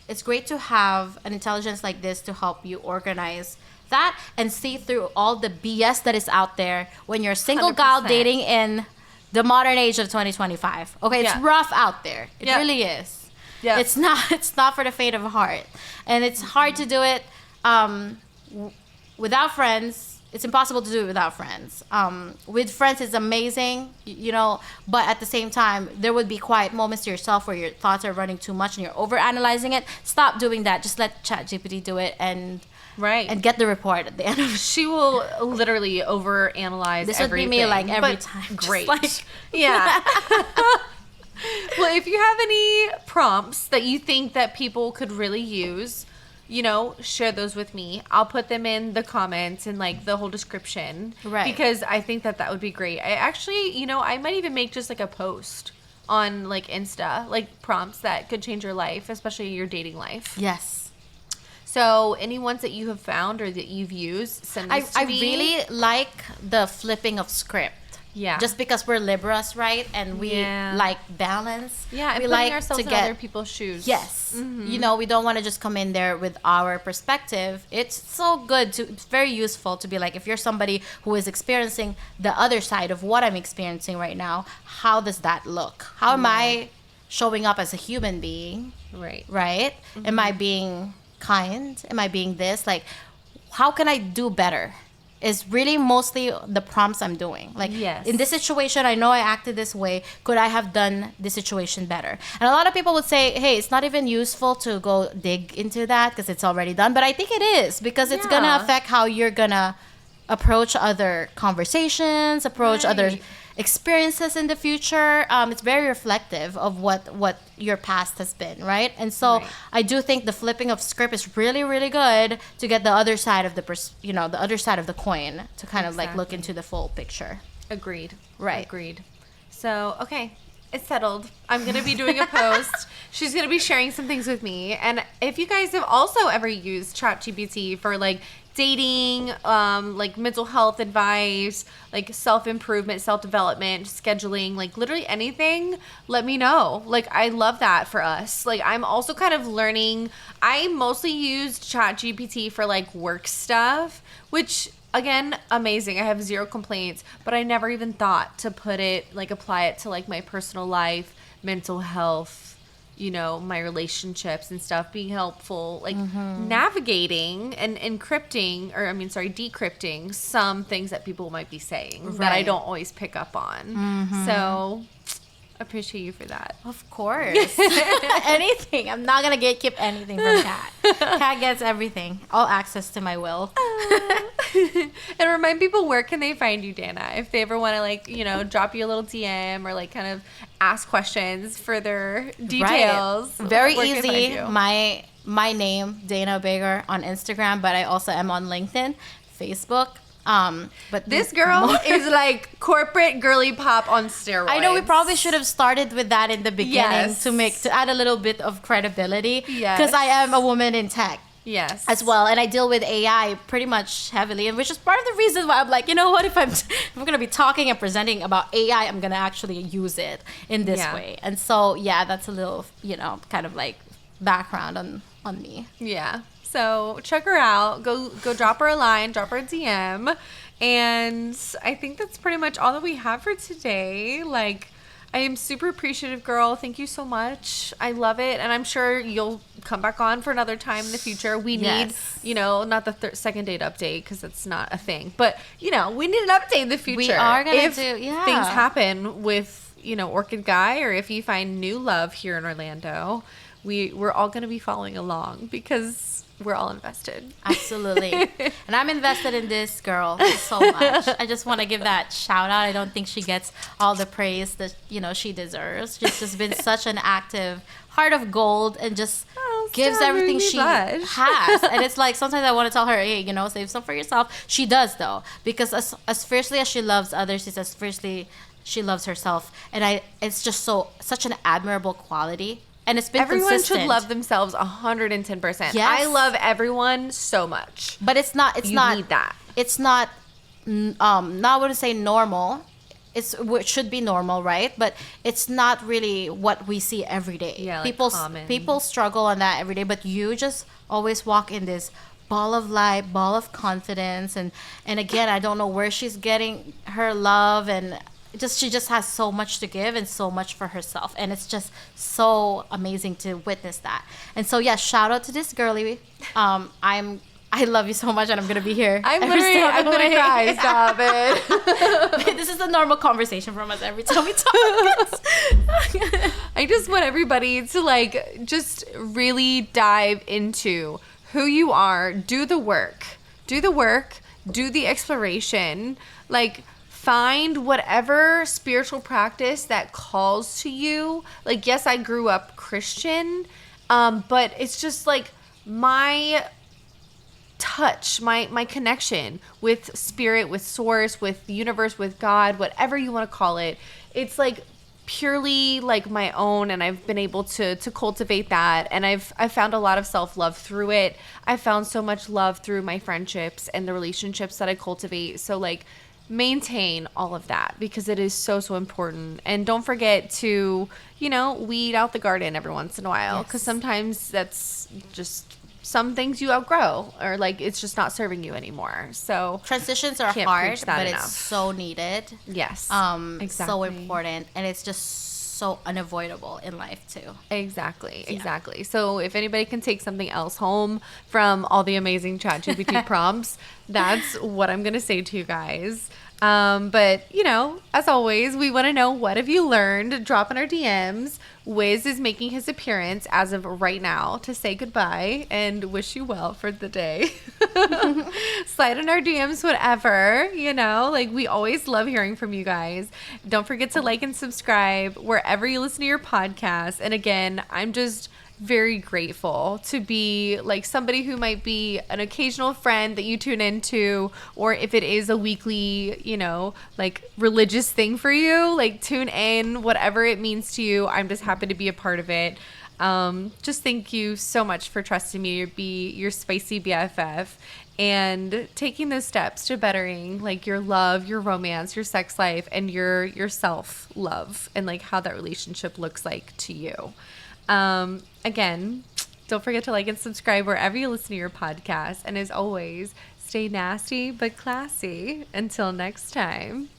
S2: it's great to have an intelligence like this to help you organize that and see through all the BS that is out there when you're a single gal
S1: 100%.
S2: dating in the modern age of 2025. Okay, it's
S1: Yeah.
S2: rough out there. It
S1: Yep.
S2: really is.
S1: Yep.
S2: It's not for the faint of heart. And it's hard to do it without friends. It's impossible to do it without friends. With friends, it's amazing, but at the same time, there would be quiet moments to yourself where your thoughts are running too much and you're overanalyzing it. Stop doing that. Just let ChatGPT do it and get the report at the end of it.
S1: She will literally overanalyze
S2: This would be me,
S1: everything,
S2: like, every
S1: but
S2: time. Just
S1: Great.
S2: like-
S1: Yeah. Well, if you have any prompts that you think that people could really use, share those with me. I'll put them in the comments and like the whole description.
S2: Right.
S1: Because I think that would be great. I actually, I might even make just like a post on like Insta, like prompts that could change your life, especially your dating life.
S2: Yes.
S1: So any ones that you have found or that you've used, send these to
S2: I
S1: me.
S2: really like the flipping of script.
S1: Yeah.
S2: Just because we're Libras, right? And we like balance.
S1: Yeah, and
S2: we
S1: putting
S2: like
S1: ourselves
S2: to
S1: in
S2: get
S1: other people's shoes.
S2: Yes.
S1: Mm-hmm.
S2: We don't want to just come in there with our perspective. It's very useful to be like, if you're somebody who is experiencing the other side of what I'm experiencing right now, how does that look? How am I showing up as a human being?
S1: Right.
S2: Right? Am I being kind? Am I being this? Like, how can I do better? Is really mostly the prompts I'm doing. Like,
S1: Yes.
S2: in this situation, I know I acted this way. Could I have done this situation better? And a lot of people would say, hey, it's not even useful to go dig into that because it's already done. But I think it is, because it's going to
S1: Yeah.
S2: affect how you're going to approach other conversations, approach other
S1: Right.
S2: experiences in the future. It's very reflective of what your past has been, right? And so
S1: Right.
S2: I do think the flipping of script is really, really good to get the other side of the other side of the coin, to kind of like look
S1: Exactly.
S2: into the full picture.
S1: Agreed.
S2: Right.
S1: Agreed. So, okay. It's settled. I'm going to be doing a post. She's going to be sharing some things with me. And if you guys have also ever used ChatGPT for like dating, like mental health advice, like self-improvement, self-development, scheduling, like literally anything, let me know. Like, I love that for us. Like, I'm also kind of learning. I mostly used ChatGPT for like work stuff, which again, amazing. I have zero complaints, but I never even thought to apply it to like my personal life, mental health, my relationships and stuff, being helpful, like navigating and decrypting some things that people might be saying that I
S2: Right.
S1: don't always pick up on. So appreciate you for that.
S2: Of course. Anything. I'm not going to gatekeep anything from Kat. Kat gets everything. All access to my will.
S1: And remind people, where can they find you, Dana, if they ever want to drop you a little DM or like kind of ask questions, further details.
S2: Right. Very
S1: Where can they
S2: easy.
S1: find you?
S2: My name, Dana Baker, on Instagram, but I also am on LinkedIn, Facebook. But
S1: This girl is like corporate girly pop on steroids.
S2: I know we probably should have started with that in the beginning
S1: Yes.
S2: to add a little bit of credibility.
S1: Yes.
S2: Because I am a woman in tech.
S1: Yes.
S2: As well, and I deal with AI pretty much heavily, and which is part of the reason why I'm like, what, if I'm gonna be talking and presenting about AI, I'm gonna actually use it in this way. And so that's a little kind of like background on me.
S1: Yeah. So check her out. Go drop her a line, drop her a DM. And I think that's pretty much all that we have for today. Like, I am super appreciative, girl. Thank you so much. I love it. And I'm sure you'll come back on for another time in the future. We need, not the second date update, because that's not a thing. But, we need an update in the future.
S2: We are going to
S1: if
S2: do,
S1: things happen with, Orchid Guy, or if you find new love here in Orlando, we're all going to be following along, because we're all invested.
S2: Absolutely. And I'm invested in this girl so much. I just want to give that shout out. I don't think she gets all the praise that, she deserves. She's just been such an active heart of gold and just gives everything she has. And it's like, sometimes I want to tell her, hey, save some for yourself. She does, though, because as fiercely as she loves others, it's as fiercely she loves herself. And it's just such an admirable quality. And it's been
S1: everyone
S2: consistent.
S1: should love themselves 110%.
S2: Yes.
S1: I love everyone so much.
S2: But it's not
S1: You need that.
S2: It's not not would say normal. It should be normal, right? But it's not really what we see every day.
S1: Yeah, like common.
S2: People struggle on that every day, but you just always walk in this ball of light, ball of confidence, and again, I don't know where she's getting her love, and she just has so much to give and so much for herself, and it's just so amazing to witness that. And so shout out to this girlie. I love you so much, and I'm gonna be here.
S1: I'm gonna cry. Stop it.
S2: This is a normal conversation from us every time we talk.
S1: I just want everybody to just really dive into who you are. Do the work. Do the exploration. Find whatever spiritual practice that calls to you. Yes, I grew up Christian, but it's just my touch, my connection with spirit, with source, with the universe, with God, whatever you want to call it. It's purely my own, and I've been able to cultivate that, and I've found a lot of self-love through it. I found so much love through my friendships and the relationships that I cultivate. So maintain all of that, because it is so important. And don't forget to weed out the garden every once in a while, because sometimes that's just some things you outgrow, or it's just not serving you anymore. So
S2: transitions are hard, but it's so needed.
S1: Yes,
S2: exactly. So important, and it's just so unavoidable in life too.
S1: Exactly. So if anybody can take something else home from all the amazing ChatGPT prompts, that's what I'm gonna say to you guys. But as always, we want to know, what have you learned? Drop in our DMs. Wiz is making his appearance as of right now to say goodbye and wish you well for the day. Slide in our DMs, whatever, we always love hearing from you guys. Don't forget to like and subscribe wherever you listen to your podcast. And again, I'm just very grateful to be somebody who might be an occasional friend that you tune into, or if it is a weekly, religious thing for you, tune in, whatever it means to you. I'm just happy to be a part of it. Just thank you so much for trusting me to be your spicy BFF and taking those steps to bettering your love, your romance, your sex life, and your self-love, and how that relationship looks like to you. Again, don't forget to like and subscribe wherever you listen to your podcast. And as always, stay nasty but classy. Until next time.